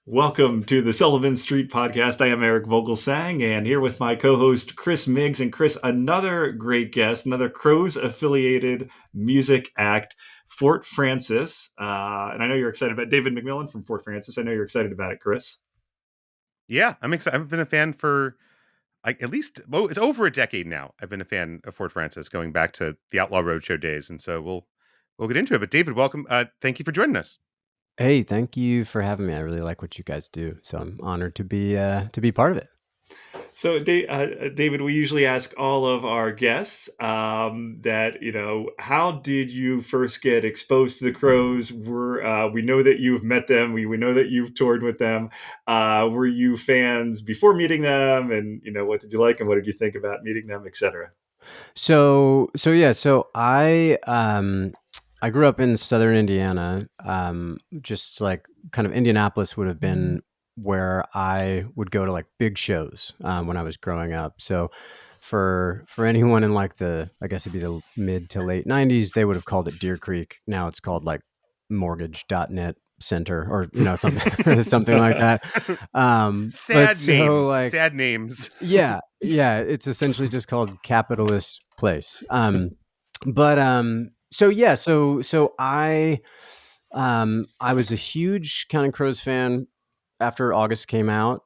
Welcome to the Sullivan Street Podcast. I am Eric Vogelsang, and here with my co-host Chris Miggs. And Chris, another great guest, another Crows-affiliated music act, Fort Francis. And I know you're excited about David McMillin from Fort Francis. I know you're excited about it, Chris. Yeah, I'm excited. I've been a fan for it's over a decade now. I've been a fan of Fort Francis, going back to the Outlaw Roadshow days, and so we'll get into it. But David, welcome. Thank you for joining us. Hey, thank you for having me. I really like what you guys do, so I'm honored to be part of it. So, David, we usually ask all of our guests how did you first get exposed to the Crows? We know that you've met them. We know that you've toured with them. Were you fans before meeting them? And, what did you like and what did you think about meeting them, etc.? So I grew up in Southern Indiana. Just like kind of Indianapolis would have been where I would go to like big shows when I was growing up. So for anyone in like I guess it'd be the mid to late 90s, they would have called it Deer Creek. Now it's called like mortgage.net center or something something like that. Sad names. Yeah, it's essentially just called Capitalist Place. So I was a huge Counting Crows fan after August came out,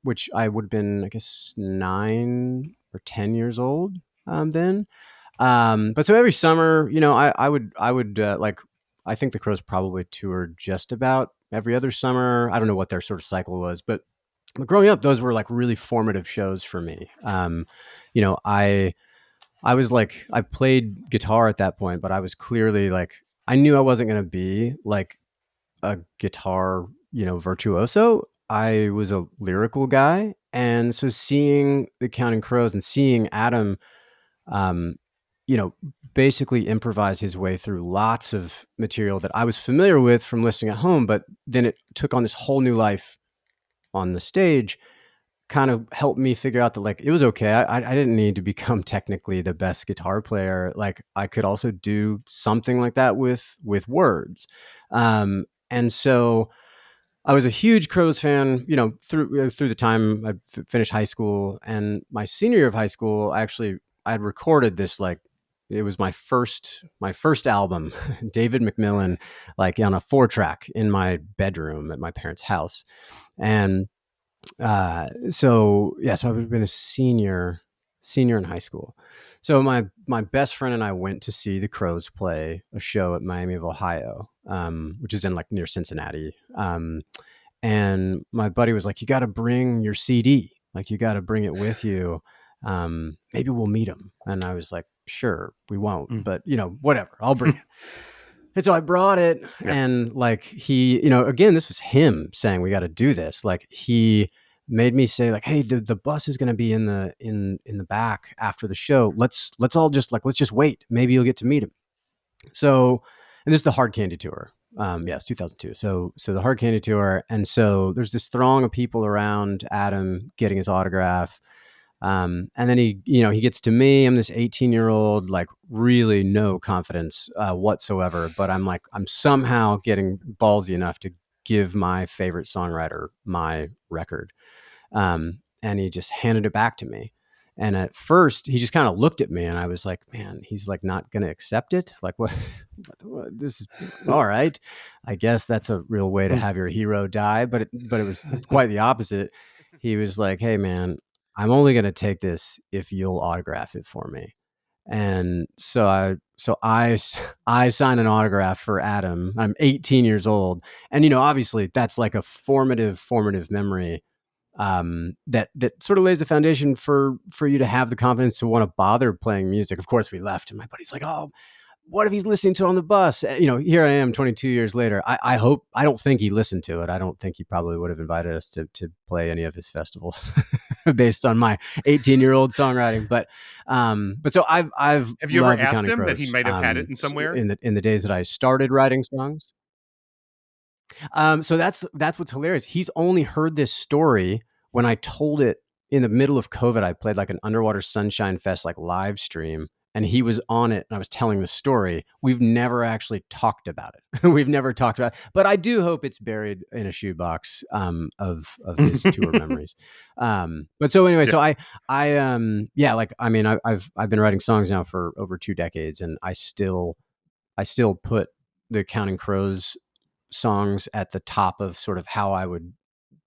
which I would have been, I guess, 9 or 10 years old then. But so every summer, I would I think the Crows probably toured just about every other summer. I don't know what their sort of cycle was, but growing up, those were like really formative shows for me. I was like, I played guitar at that point, but I was clearly like, I knew I wasn't going to be like a guitar, virtuoso. I was a lyrical guy. And so seeing the Counting Crows and seeing Adam, basically improvise his way through lots of material that I was familiar with from listening at home, but then it took on this whole new life on the stage, kind of helped me figure out that like it was okay. I didn't need to become technically the best guitar player. Like I could also do something like that with words. And so I was a huge Crows fan, through the time I finished high school. And my senior year of high school, I had recorded this, like, it was my first album, David McMillin, like on a 4-track in my bedroom at my parents' house. And so I would have been a senior in high school. So my best friend and I went to see the Crows play a show at Miami of Ohio, which is in like near Cincinnati. And my buddy was like, "You got to bring your CD. Like you got to bring it with you. Maybe we'll meet him." And I was like, "Sure, we won't, but whatever, I'll bring it." And so I brought it, and like he, again, this was him saying, "We got to do this." Like he made me say, like, "Hey, the bus is going to be in the back after the show. Let's all just let's just wait. Maybe you'll get to meet him." So, and this is the Hard Candy tour. It's 2002. So the Hard Candy tour, and so there's this throng of people around Adam getting his autograph. And then he gets to me. I'm this 18-year-old, like really no confidence whatsoever, but I'm somehow getting ballsy enough to give my favorite songwriter my record. And he just handed it back to me. And at first he just kind of looked at me and I was like, man, he's like not going to accept it. Like what this is all right. I guess that's a real way to have your hero die. But it was quite the opposite. He was like, "Hey man, I'm only going to take this if you'll autograph it for me." And so I signed an autograph for Adam. I'm 18 years old. And, obviously that's like a formative memory that sort of lays the foundation for you to have the confidence to want to bother playing music. Of course we left and my buddy's like, "Oh, what if he's listening to it on the bus?" Here I am 22 years later. I don't think he listened to it. I don't think he probably would have invited us to play any of his festivals based on my 18-year-old songwriting. But so I've Have you ever loved the asked Counting him that Crows, he might have had it in somewhere? in the days that I started writing songs. So that's what's hilarious. He's only heard this story when I told it in the middle of COVID. I played like an Underwater Sunshine Fest, like live stream. and he was on it and I was telling the story. We've never actually talked about it. We've never talked about it, but I do hope it's buried in a shoebox of his tour memories. But so anyway, so I've been writing songs now for over 2 decades, and I still put the Counting Crows songs at the top of sort of how I would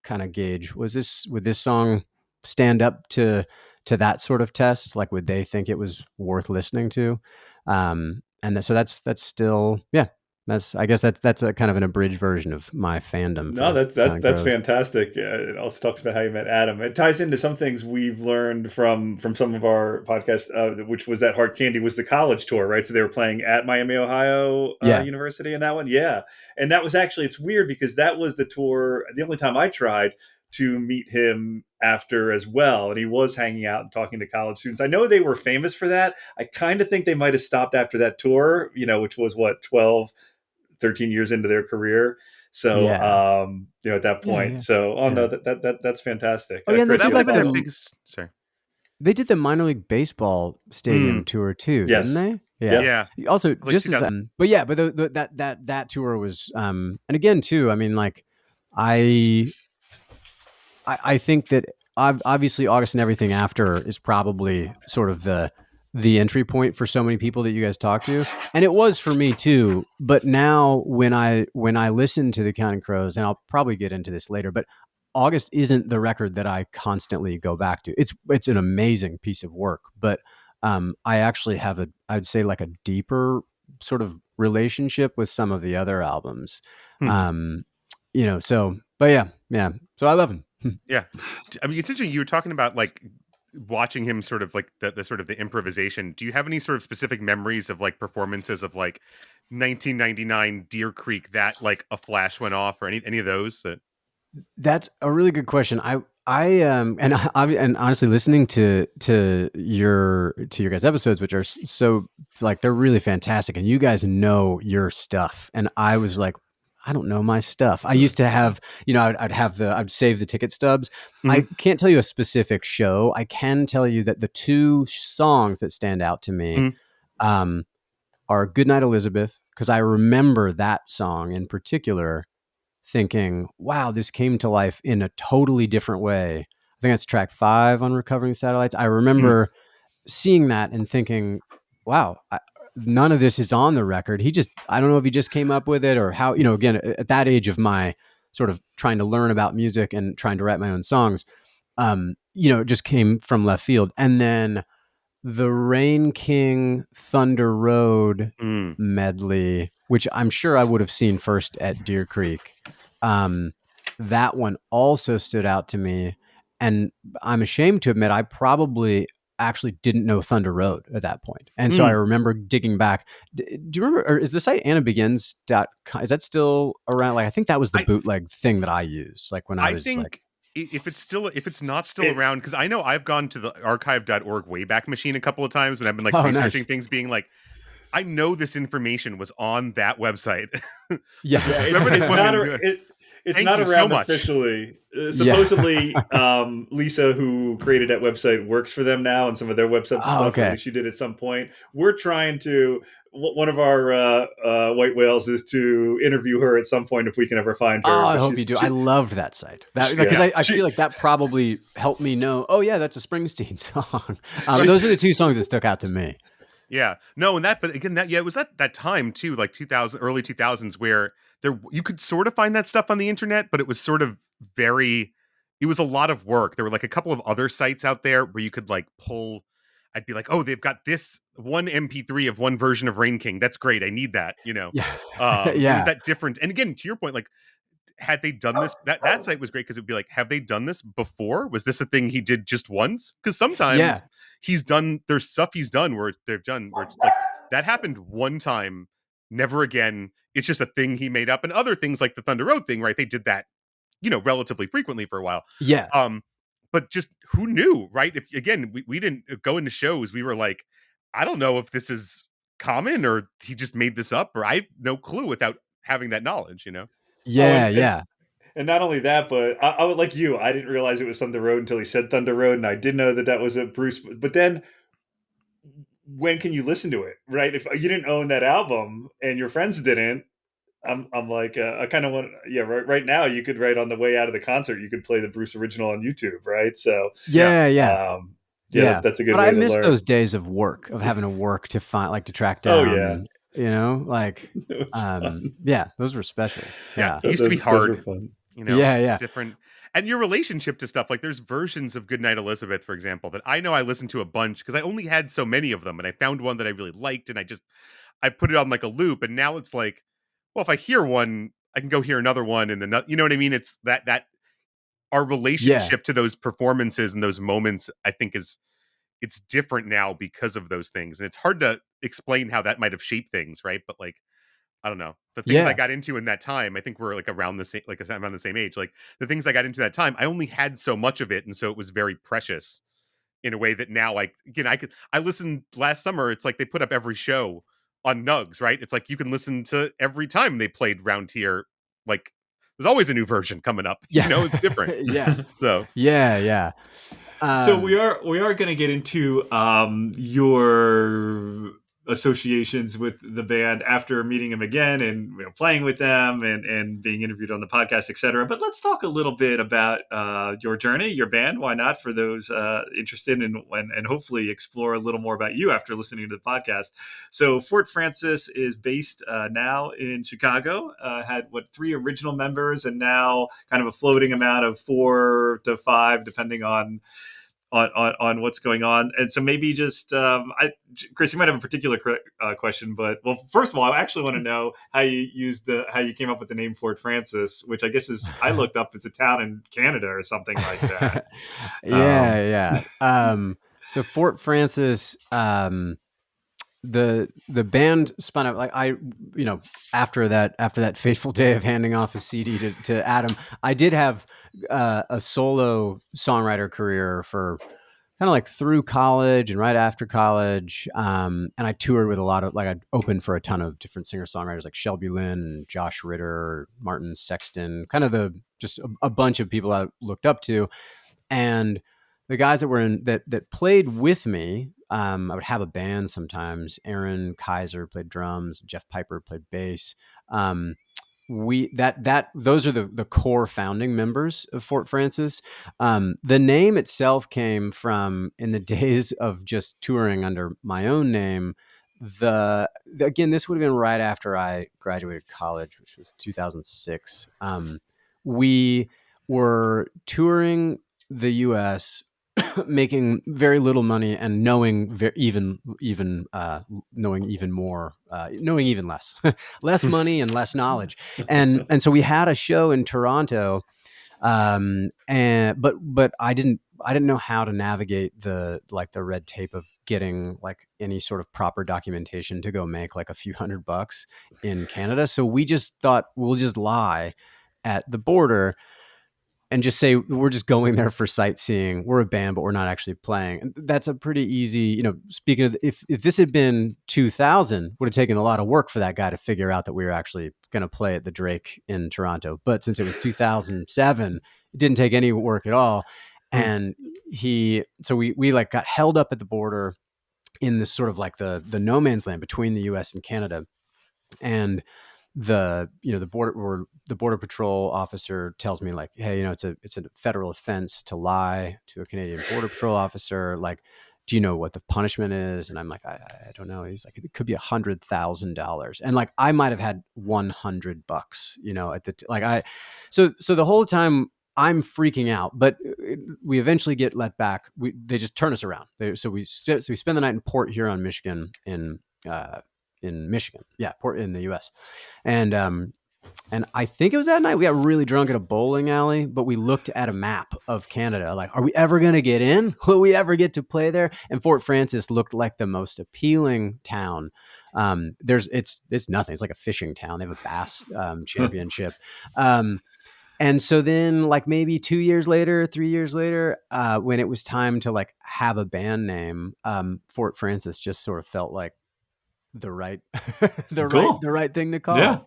kind of gauge, would this song stand up to that sort of test? Like, would they think it was worth listening to? So that's still, I guess that's a kind of an abridged version of my fandom. No, for Counting that's Crows. fantastic. It also talks about how you met Adam. It ties into some things we've learned from some of our podcasts, which was that Hard Candy was the college tour, right? So they were playing at Miami, Ohio Yeah. University in that one. Yeah. And that was actually, it's weird because that was the tour, the only time I tried to meet him after as well. And he was hanging out and talking to college students. I know they were famous for that. I kind of think they might have stopped after that tour, which was what, 12, 13 years into their career. So, at that point, no, that's fantastic. Oh yeah, Chris, that would have been their them, biggest. Sorry. They did the minor league baseball stadium tour too, Yes. didn't they? Yeah. Also, Like just as, but that tour was, and again too. I mean, like, I think that obviously August and everything after is probably sort of the entry point for so many people that you guys talk to, and it was for me too. But now when I listen to the Counting Crows, and I'll probably get into this later, but August isn't the record that I constantly go back to. It's an amazing piece of work, but I actually have I'd say like a deeper sort of relationship with some of the other albums. But yeah. So I love him. Yeah. I mean, it's interesting. You were talking about like watching him sort of like the sort of the improvisation. Do you have any sort of specific memories of like performances of like 1999 Deer Creek that like a flash went off, or any of those? That's a really good question. And honestly, listening to your guys' episodes, which are so like, they're really fantastic, and you guys know your stuff, and I was like, I don't know my stuff. I used to have, I'd save the ticket stubs. Mm-hmm. I can't tell you a specific show. I can tell you that the 2 songs that stand out to me are Goodnight Elizabeth, because I remember that song in particular thinking, wow, this came to life in a totally different way. I think that's track 5 on Recovering Satellites. I remember seeing that and thinking, wow, none of this is on the record. I don't know if he just came up with it or how, again, at that age of my sort of trying to learn about music and trying to write my own songs, it just came from left field. And then the Rain King Thunder Road medley, which I'm sure I would have seen first at Deer Creek. That one also stood out to me, and I'm ashamed to admit I probably actually didn't know Thunder Road at that point. And so I remember digging back. Do you remember, or is the site AnnaBegins.com? Is that still around? Like, I think that was the bootleg thing that I used. Like when I was like, if it's not still around, because I know I've gone to the archive.org Wayback Machine a couple of times when I've been like researching things, being like, I know this information was on that website. It's not around officially. Supposedly, Lisa, who created that website, works for them now, and some of their website stuff. Okay. At least she did at some point. We're trying to. One of our white whales is to interview her at some point if we can ever find her. I hope you do. I loved that site because I feel like that probably helped me know. Oh yeah, that's a Springsteen song. Those are the 2 songs that stuck out to me. Yeah, no, and but again, it was that time too, like 2000, early 2000s, where you could sort of find that stuff on the internet, but it was sort of it was a lot of work. There were like a couple of other sites out there where you could like pull. I'd be like, oh, they've got this one MP3 of one version of Rain King. That's great. I need that. It was that different. And again, to your point, like, had they done this, that site was great because it'd be like, have they done this before? Was this a thing he did just once? Because sometimes there's stuff he's done where it's like, that happened one time, never again. It's just a thing he made up. And other things like the Thunder Road thing, right? They did that, relatively frequently for a while. Yeah. But just who knew, right? If again, we didn't go into shows, we were like, I don't know if this is common or he just made this up, or I have no clue without having that knowledge, Yeah. And not only that, but I would, like you, I didn't realize it was Thunder Road until he said Thunder Road, and I did know that was a Bruce. But then when can you listen to it, right? If you didn't own that album and your friends didn't, I'm like, I kind of want, yeah, right now you could, right on the way out of the concert, you could play the Bruce original on YouTube, right? So, Yeah. Yeah, that's a good but I way to miss learn. those days of work, of having to work to find, like, to track Oh yeah, down, like, it was fun. yeah, those were special. Yeah. Yeah. It used to be Those were hard, fun. Yeah. different. And your relationship to stuff, like there's versions of Goodnight Elizabeth, for example, that I know I listened to a bunch because I only had so many of them, and I found one that I really liked, and I put it on like a loop, and now it's like, well, if I hear one, I can go hear another one, and another. You know what I mean? It's that our Yeah. relationship to those performances and those moments, I think, it's different now because of those things, and it's hard to explain how that might have shaped things, right? But like, I don't know. The things I Yeah. got into in that time, I think we're like around the same, like I said, I'm around the same age. Like the things I got into that time, I only had so much of it, and so it was very precious in a way that now, like, again, I listened last summer. It's like they put up every show on Nugs, right? It's like you can listen to every time they played round here. Like there's always a new version coming up. Yeah. It's different. Yeah. So Yeah. So we are going to get into your associations with the band after meeting them again and playing with them and being interviewed on the podcast, etc. But let's talk a little bit about your journey, your band. Why not, for those interested in and hopefully explore a little more about you after listening to the podcast. So Fort Francis is based now in Chicago. Had 3 original members, and now kind of a floating amount of 4 to 5, depending on what's going on. And so maybe just Chris, you might have a particular question, but well, first of all, I actually want to know how you came up with the name Fort Francis, which I guess I looked up, it's a town in Canada or something like that. Yeah. So Fort Francis, the band spun out, like, after that fateful day of handing off a CD to Adam, I did have a solo songwriter career for kind of like through college and right after college. And I toured with a lot of, like, I opened for a ton of different singer-songwriters like Shelby Lynn and Josh Ritter, Martin Sexton, kind of just a bunch of people I looked up to. And the guys that were that played with me, I would have a band sometimes. Aaron Kaiser played drums, Jeff Piper played bass. Those are the core founding members of Fort Francis. The name itself came from, in the days of just touring under my own name. Again, this would have been right after I graduated college, which was 2006. We were touring the U.S., making very little money and knowing knowing even more, knowing even less, less money and less knowledge. And so we had a show in Toronto, but I didn't know how to navigate the red tape of getting like any sort of proper documentation to go make like a few $100 in Canada. So we just thought, we'll just lie at the border and just say we're just going there for sightseeing. We're a band, but we're not actually playing. And that's a pretty easy, speaking of, if this had been 2000, would have taken a lot of work for that guy to figure out that we were actually going to play at the Drake in Toronto. But since it was 2007, it didn't take any work at all. And so we like got held up at the border in this sort of like the no man's land between the US and Canada. And the border patrol officer tells me, like, hey, it's a federal offense to lie to a Canadian border patrol officer. Like, do you know what the punishment is? And I'm like, I don't know. He's like, it could be $100,000. And like, I might've had $100, so the whole time I'm freaking out, but we eventually get let back. They just turn us around. So we spend the night in Port Huron, Michigan, in Michigan. Yeah. Port in the US. And I think it was that night we got really drunk at a bowling alley, but we looked at a map of Canada. Like, are we ever going to get in? Will we ever get to play there? And Fort Francis looked like the most appealing town. It's nothing. It's like a fishing town. They have a bass championship. And so then, like, maybe 2 years later, 3 years later, when it was time to like have a band name, Fort Francis just sort of felt like the right Cool. the right thing to call Yeah. it.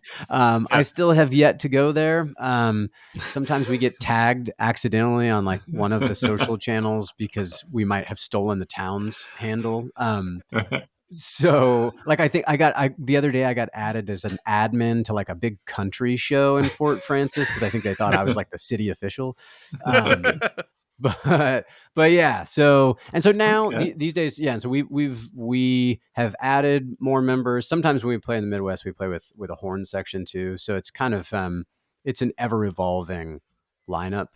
I still have yet to go there. Sometimes we get tagged accidentally on like one of the social channels because we might have stolen the town's handle. So like I think the other day I got added as an admin to like a big country show in Fort Francis because I think they thought I was like the city official. Um, but yeah, so now Okay. these days, yeah. So we have added more members. Sometimes when we play in the Midwest, we play with a horn section too. So it's kind of it's an ever evolving lineup.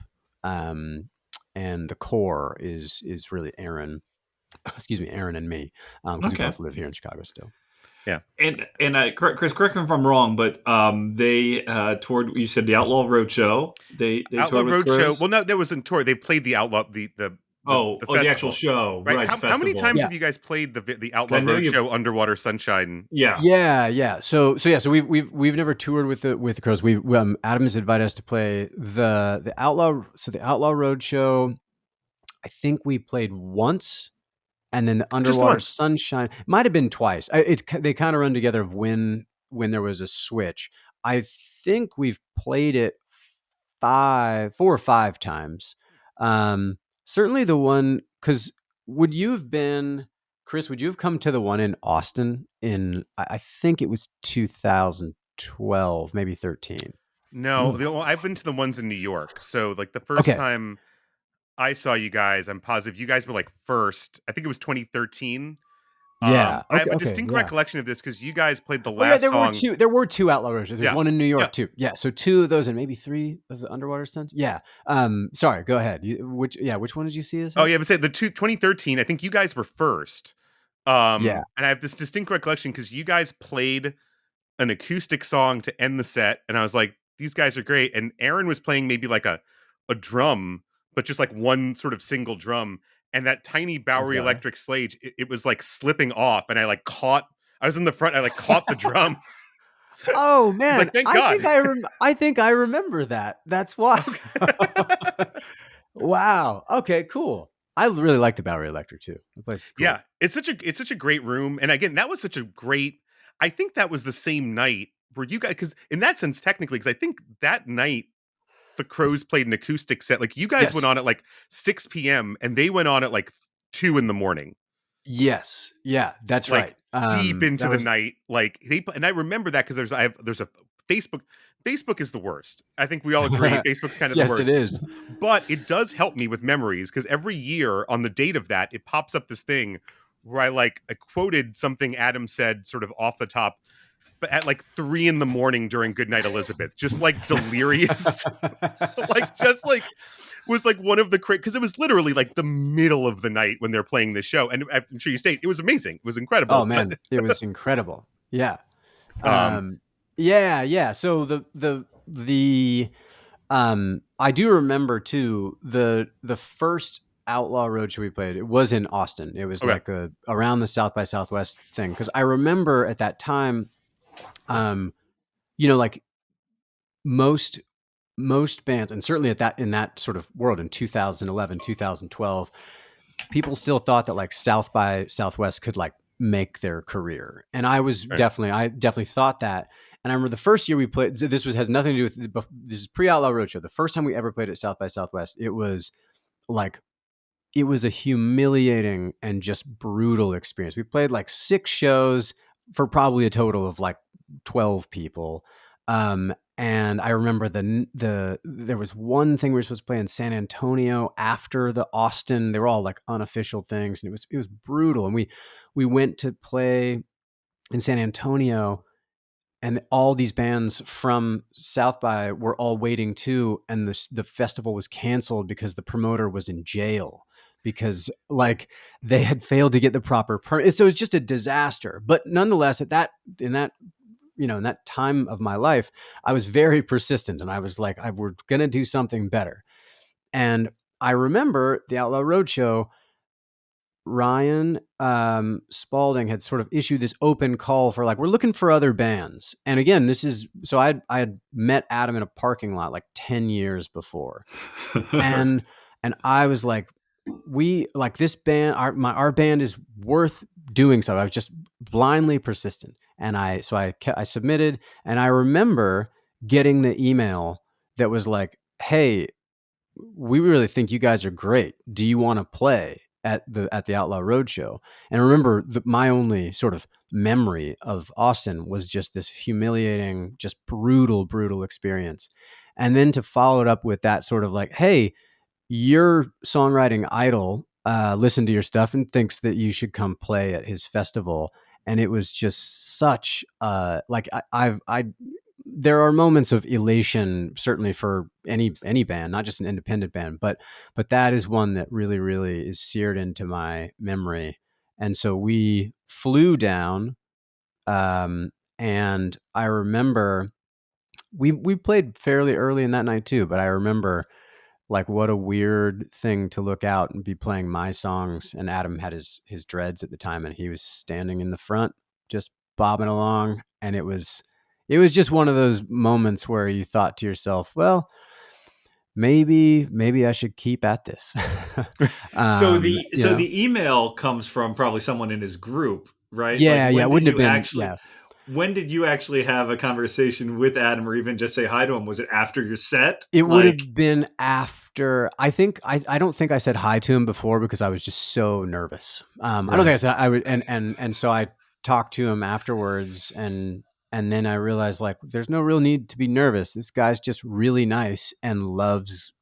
And the core is really Aaron. Excuse me, Aaron and me, because we Okay. both live here in Chicago still. Yeah. And Chris, correct me if I'm wrong, but they toured. You said the Outlaw Roadshow. They Outlaw toured with Roadshow. Crows. Well, no, there wasn't tour. They played the Outlaw the The actual festival. show, Right. right? The How many festival. times Yeah. have you guys played the I Outlaw know you- Roadshow Underwater Sunshine? Yeah. Yeah. So we've never toured with the Crows. Adam has invited us to play the Outlaw. So the Outlaw Roadshow, I think we played once, and then the Just the Underwater once. Sunshine might have been twice. They kind of run together of when there was a switch. I think we've played it 4 or 5 times. Certainly the one, because would you have been, Chris? Would you have come to the one in Austin in? I think it was 2012, maybe 13. No, I've been to the ones in New York. So like the first Okay. time I saw you guys, I'm positive you guys were like first. I think it was 2013. Yeah. I have a Okay. distinct Yeah. recollection of this because you guys played the Oh yeah, last song. there were two Outlaw Roadshows. There's Yeah. one in New York Yeah. too. Yeah, so 2 of those and maybe 3 of the Underwater Suns. Yeah. Sorry, go ahead. Which one did you see this? Oh yeah, but say 2013. I think you guys were first. Yeah. And I have this distinct recollection because you guys played an acoustic song to end the set, and I was like, these guys are great. And Aaron was playing maybe like a drum, but just like one sort of single drum, and that tiny Bowery about right. electric sledge, it was like slipping off, and I was in the front, I like caught the drum. Oh man, like, thank God. I think I remember that. That's why. Wow. Okay, cool. I really like the Bowery Electric too. The place is cool. Yeah, it's such a great room, and again, that was such a great. I think that was the same night where you guys, because in that sense, technically, because I think that night the Crows played an acoustic set. Like you guys Yes. went on at like 6 p.m. and they went on at like 2 a.m. Yes. Yeah, that's like right. deep into that the was- night. Like and I remember that because there's a Facebook. Facebook is the worst. I think we all agree. Facebook's kind of Yes, the worst. it is. But it does help me with memories because every year on the date of that, it pops up this thing where I quoted something Adam said sort of off the top, but at like 3 a.m. during Goodnight Elizabeth, just like delirious, was like one of the because it was literally like the middle of the night when they're playing this show, and I'm sure you stayed. It was amazing. It was incredible. Oh man, it was incredible. Yeah. Um, Yeah. So the I do remember too the first Outlaw Roadshow we played. It was in Austin. It was Okay. like around the South by Southwest thing because I remember at that time, like most bands, and certainly in that sort of world in 2011, 2012, people still thought that like South by Southwest could like make their career. And I was Right. definitely thought that. And I remember the first year we played, has nothing to do with, this is pre-Outlaw Roadshow. The first time we ever played at South by Southwest, it was a humiliating and just brutal experience. We played like 6 shows for probably a total of like 12 people. And I remember there was one thing we were supposed to play in San Antonio after the Austin. They were all like unofficial things, and it was brutal. And we went to play in San Antonio, and all these bands from South by were all waiting too, and the festival was canceled because the promoter was in jail because like they had failed to get the proper permit. So it was just a disaster. But nonetheless, in that time of my life, I was very persistent, and I was like, we're going to do something better. And I remember the Outlaw Roadshow, Ryan Spalding had sort of issued this open call for like, we're looking for other bands. And again, so I had met Adam in a parking lot like 10 years before. and I was like, we like this band, our band is worth doing so. I was just blindly persistent. And I submitted, and I remember getting the email that was like, hey, we really think you guys are great. Do you want to play at the Outlaw Roadshow. And I remember my only sort of memory of Austin was just this humiliating, just brutal experience. And then to follow it up with that sort of like, hey, your songwriting idol listened to your stuff and thinks that you should come play at his festival. And it was just such like there are moments of elation, certainly for any band, not just an independent band, but that is one that really is seared into my memory. And so we flew down, and I remember we played fairly early in that night too, but I remember like what a weird thing to look out and be playing my songs. And Adam had his dreads at the time, and he was standing in the front, just bobbing along. And it was just one of those moments where you thought to yourself, well, maybe I should keep at this. So the email comes from probably someone in his group, right? Yeah, like, it wouldn't have been. When did you actually have a conversation with Adam, or even just say hi to him? Was it after your set? It would have been after. I think I don't think I said hi to him before because I was just so nervous. I don't think I said I would, and so I talked to him afterwards, and then I realized like there's no real need to be nervous. This guy's just really nice and loves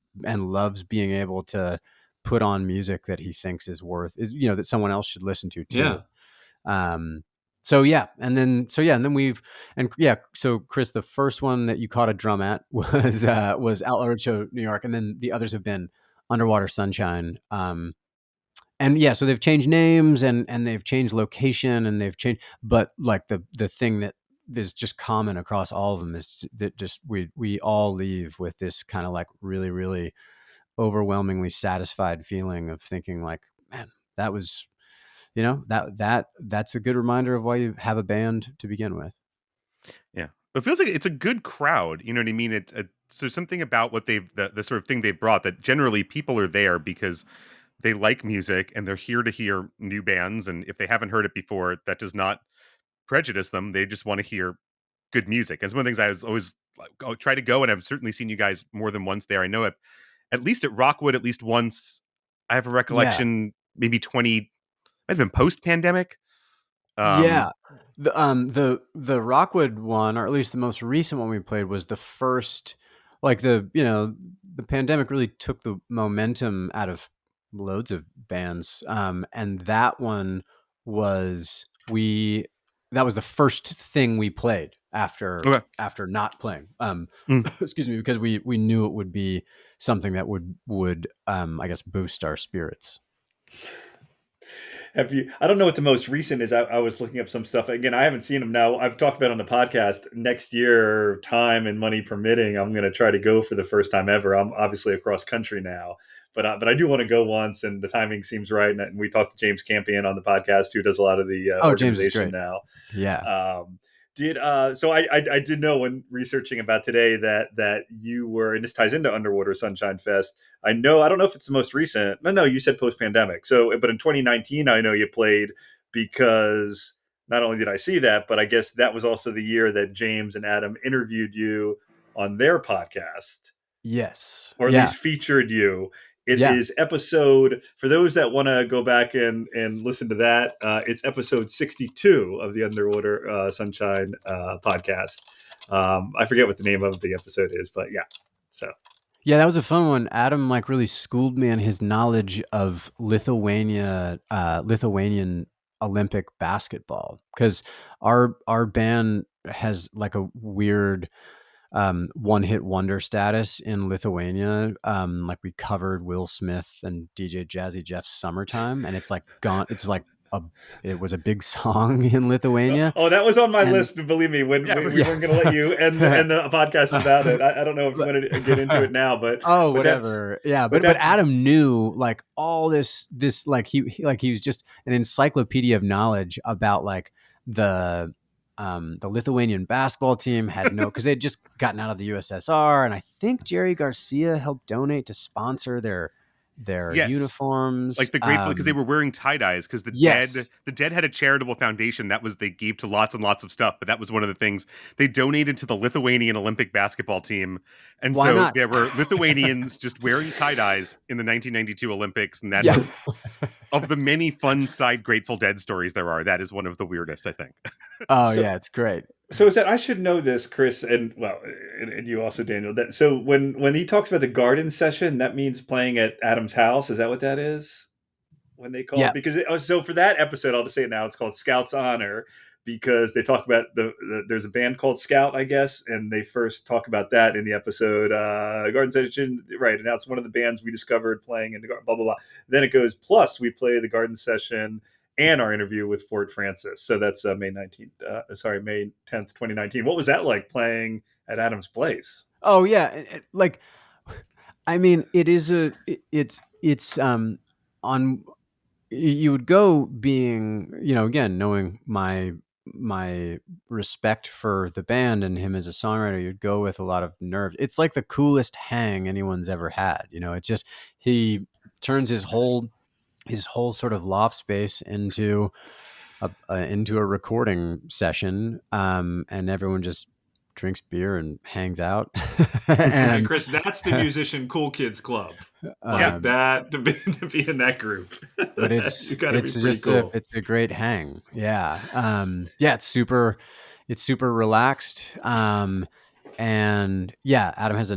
being able to put on music that he thinks is that someone else should listen to too. Yeah. So Chris, the first one that you caught a drum at was Outlaw Roadshow New York, and then the others have been Underwater Sunshine. And yeah, so they've changed names and they've changed location and they've changed, but like the thing that is just common across all of them is that just we all leave with this kind of like really overwhelmingly satisfied feeling of thinking like, man, that was, that's a good reminder of why you have a band to begin with. Yeah. It feels like it's a good crowd. You know what I mean? So something about what the sort of thing they brought, that generally people are there because they like music and they're here to hear new bands. And if they haven't heard it before, that does not prejudice them. They just want to hear good music. And it's one of the things I was always like, try to go. And I've certainly seen you guys more than once there. I know at least at Rockwood, at least once. I have a recollection, maybe might have been post-pandemic. The Rockwood one, or at least the most recent one we played, was the first. Like the pandemic really took the momentum out of loads of bands, and that one was that was the first thing we played after not playing. Excuse me, because we knew it would be something that would I guess boost our spirits. I don't know what the most recent is. I was looking up some stuff. Again, I haven't seen them now. I've talked about it on the podcast. Next year, time and money permitting, I'm going to try to go for the first time ever. I'm obviously across country now, but I do want to go once, and the timing seems right. And we talked to James Campion on the podcast, who does a lot of the organization now. Yeah. So I did know when researching about today that you were, and this ties into Underwater Sunshine Fest. I don't know if it's the most recent. No, you said post-pandemic. So, but in 2019, I know you played, because not only did I see that, but I guess that was also the year that James and Adam interviewed you on their podcast. Yes. Or at least featured you. It is episode, for those that want to go back and listen to that, it's episode 62 of the Underwater Sunshine podcast. I forget what the name of the episode is, but yeah. So. Yeah, that was a fun one. Adam like really schooled me on his knowledge of Lithuanian Olympic basketball, because our band has like a weird one-hit wonder status in Lithuania. Like we covered Will Smith and DJ Jazzy Jeff's "Summertime," and it's like it was a big song in Lithuania. Oh, that was on my list. Believe me, we weren't going to let you end the podcast without it. I don't know if you wanted to get into it now, but whatever. But Adam knew like all this like he was just an encyclopedia of knowledge about like the Lithuanian basketball team because they'd just gotten out of the USSR, and I think Jerry Garcia helped donate to sponsor their uniforms, like the grateful, because they were wearing tie-dyes, because the Dead had a charitable foundation they gave to lots and lots of stuff, but that was one of the things they donated to the Lithuanian Olympic basketball team. And there were Lithuanians just wearing tie-dyes in the 1992 Olympics, and that's of the many fun side Grateful Dead stories there are, that is one of the weirdest, I think. Oh So- yeah, it's great. So is that, I should know this, Chris, and well, and you also, Daniel. That so when he talks about the garden session, that means playing at Adam's house. Is that what that is? When they call Yeah. it, because so for that episode, I'll just say it now. It's called Scout's Honor because they talk about there's a band called Scout, I guess, and they first talk about that in the episode Garden Session, right? And that's one of the bands we discovered playing in the garden. Blah blah blah. Then it goes plus we play the Garden Session and our interview with Fort Francis. So that's May 19th. May 10th, 2019. What was that like playing at Adam's place? Oh yeah, like, I mean, it's on. You would go being, again, knowing my respect for the band and him as a songwriter, you'd go with a lot of nerve. It's like the coolest hang anyone's ever had. It's just, he turns his whole sort of loft space into a recording session, and everyone just drinks beer and hangs out. And Chris, that's the musician cool kids club. Like that to be in that group. But it's just cool. It's a great hang. Yeah. It's super relaxed. And yeah, Adam has a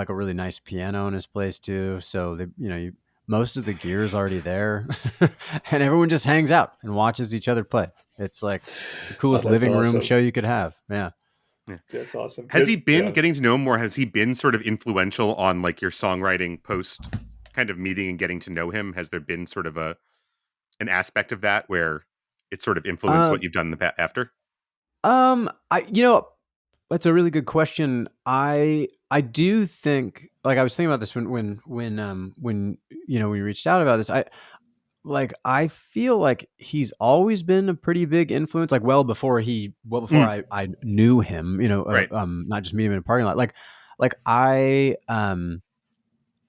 really nice piano in his place too. So most of the gear is already there, and everyone just hangs out and watches each other play. It's like the coolest living room show you could have. Yeah. That's awesome. Has he been getting to know him more? Has he been sort of influential on like your songwriting post kind of meeting and getting to know him? Has there been sort of an aspect of that where it sort of influenced what you've done in the after? That's a really good question. I do think, like, I was thinking about this when we reached out about this. I feel like he's always been a pretty big influence, like well before I knew him, Right. not just meet him in a parking lot. Like I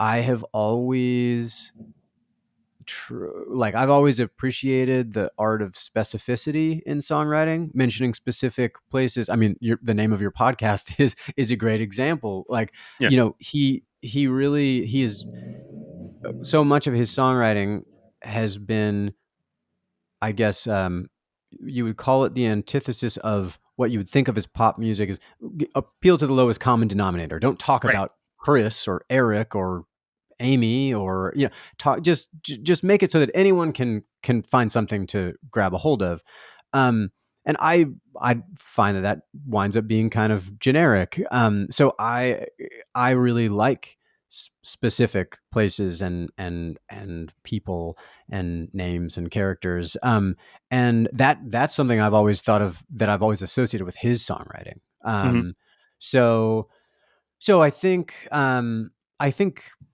have always I've always appreciated the art of specificity in songwriting, mentioning specific places. I mean, the name of your podcast is a great example. Like, he is, so much of his songwriting has been, I guess, you would call it the antithesis of what you would think of as pop music, is appeal to the lowest common denominator. Don't talk about Chris or Eric or Amy, or talk, just make it so that anyone can find something to grab a hold of. And I find that winds up being kind of generic. So I really like specific places and people and names and characters. And that's something I've always thought of, that I've always associated with his songwriting. So I think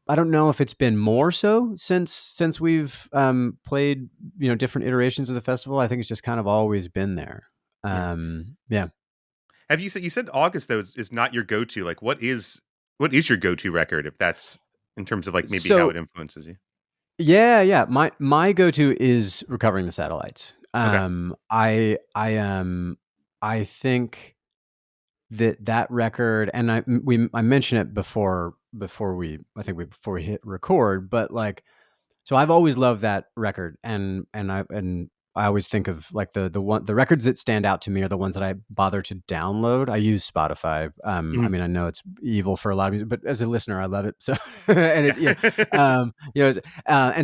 I don't know if it's been more so since we've played different iterations of the festival. I think it's just kind of always been there. Yeah. Have you said August though is not your go-to? Like, what is your go-to record, if that's in terms of like maybe how it influences you? Yeah. My go-to is Recovering the Satellites. Okay. I think that record, and I mentioned it before we hit record, but like, so I've always loved that record, and I always think of like the records that stand out to me are the ones that I bother to download. I use Spotify. I mean, I know it's evil for a lot of music, but as a listener, I love it. So, and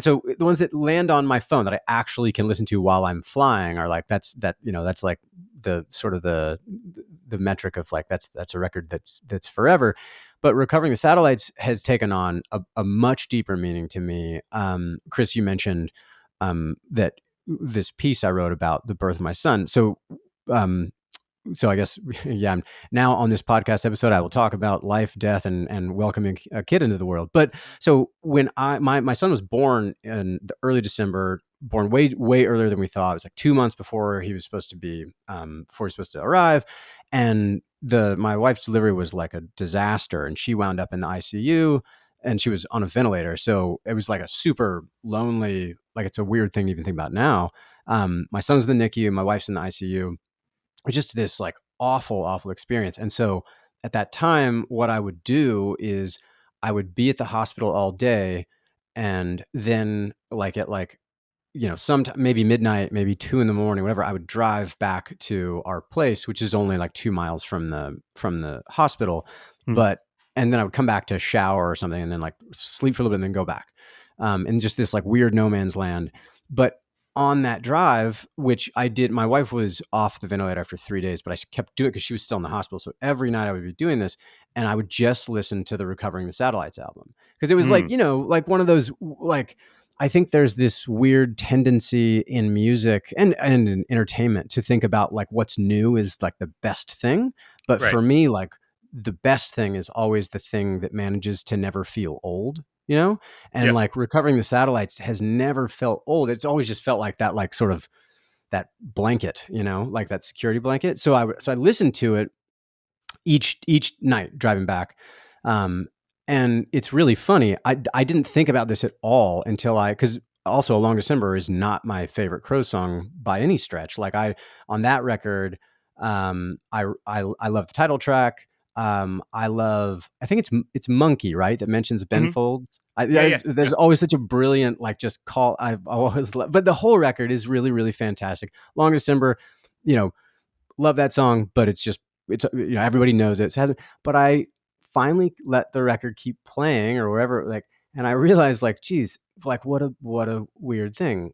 so the ones that land on my phone that I actually can listen to while I'm flying are like, that's like the sort of the metric of like, that's a record that's forever. But Recovering the Satellites has taken on a much deeper meaning to me. Chris, you mentioned that this piece I wrote about the birth of my son. So I guess, yeah, now on this podcast episode, I will talk about life, death, and welcoming a kid into the world. But so when my son was born in the early December, born way earlier than we thought. It was like 2 months before he was supposed to be, before he was supposed to arrive. And my wife's delivery was like a disaster, and she wound up in the ICU, and she was on a ventilator. So it was like a super lonely, like, it's a weird thing to even think about now. My son's in the NICU, my wife's in the ICU. It's just this like awful experience. And so at that time, what I would do is I would be at the hospital all day, And then like at like, sometime maybe midnight, maybe 2 in the morning, whatever, I would drive back to our place, which is only like 2 miles from the hospital. Hmm. And then I would come back to shower or something, and then like sleep for a little bit and then go back. And just this like weird no man's land. But on that drive, which I did, my wife was off the ventilator after 3 days, but I kept doing it because she was still in the hospital. So every night I would be doing this, and I would just listen to the Recovering the Satellites album, because it was like, like one of those, like, I think there's this weird tendency in music and in entertainment to think about like what's new is like the best thing. But Right. for me, like the best thing is always the thing that manages to never feel old, and Yep. like Recovering the Satellites has never felt old. It's always just felt like that, like sort of that blanket, like that security blanket. So I listened to it each night driving back. And it's really funny. I didn't think about this at all until because also A Long December is not my favorite Crow song by any stretch. Like on that record, I love the title track. I think it's Monkey, right? That mentions Ben Hmm. Folds. Yeah. Yeah. There's Yep. always such a brilliant, like, just call. I've always loved, but the whole record is really, really fantastic. Long December, you know, love that song, but it's everybody knows it. But I finally let the record keep playing or wherever, like, and I realized, like, geez, like what a weird thing,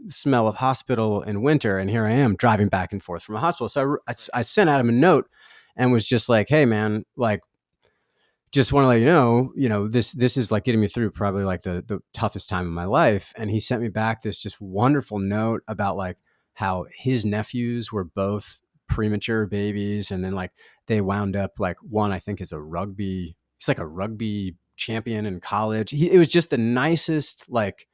smell of hospital in winter, and here I am driving back and forth from a hospital. So I sent Adam a note and was just like, hey man, like, just want to let this is like getting me through probably like the toughest time of my life. And he sent me back this just wonderful note about like how his nephews were both premature babies, and then like they wound up, like, one I think he's like a rugby champion in college. It was just the nicest, like,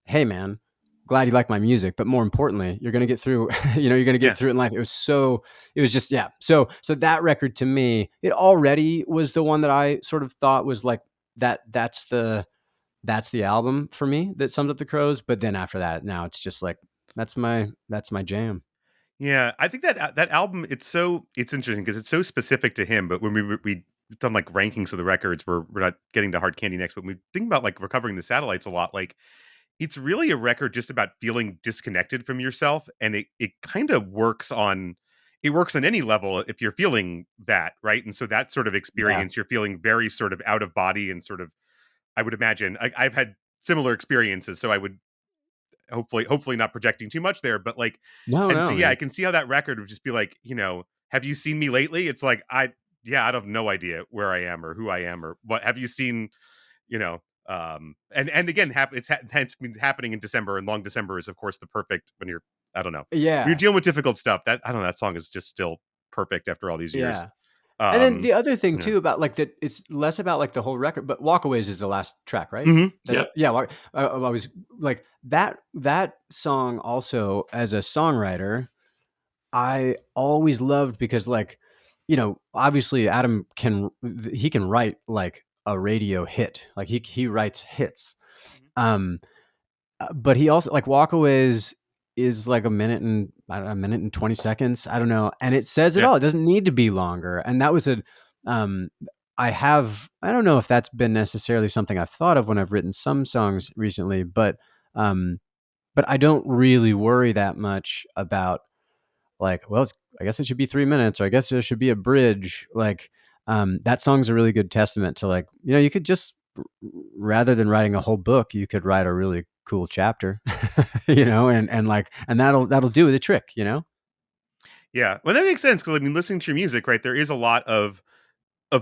hey man, glad you like my music, but more importantly, you're going to get through, you're going to get Yeah. through it in life. It was just, yeah. So that record to me, it already was the one that I sort of thought was like that's the album for me that sums up the Crows. But then after that, now it's just like, that's my jam. Yeah, I think that album, it's interesting because it's so specific to him. But when we done like rankings of the records, we're not getting to Hard Candy next, but when we think about like Recovering the Satellites a lot, like it's really a record just about feeling disconnected from yourself, and it kind of works on any level if you're feeling that, right? And so that sort of Yeah. experience, you're feeling very sort of out of body and sort of, I would imagine, I've had similar experiences, so I would hopefully not projecting too much there, but like, No, and so no, yeah, I man. can see how that record would just be like, have you seen me lately? It's like, I have no idea where I am or who I am or what. Have you seen, and again, it's been happening in December, and Long December is of course the perfect when you're, I don't know, when you're Yeah. dealing with difficult stuff. That, I don't know, that song is just still perfect after all these years. Yeah. And then Um, the other thing yeah. too about like that, it's less about like the whole record, but Walkaways is the last track, right? That's, Yep. yeah. I was like that song also, as a songwriter, I always loved, because like, obviously Adam he can write like a radio hit, like he writes hits. Mhm. Um, but he also, like, Walkaways is like I don't know, a minute and 20 seconds. I don't know. And it says it Yeah. all. It doesn't need to be longer. And that was um, I don't know if that's been necessarily something I've thought of when I've written some songs recently, um, but I don't really worry that much about, like, well, I guess it should be 3 minutes, or I guess there should be a bridge. Like, that song's a really good testament to, like, you could just, rather than writing a whole book, you could write a really cool chapter, and that'll do the trick. Yeah. Well, that makes sense because I mean, listening to your music, right? There is a lot of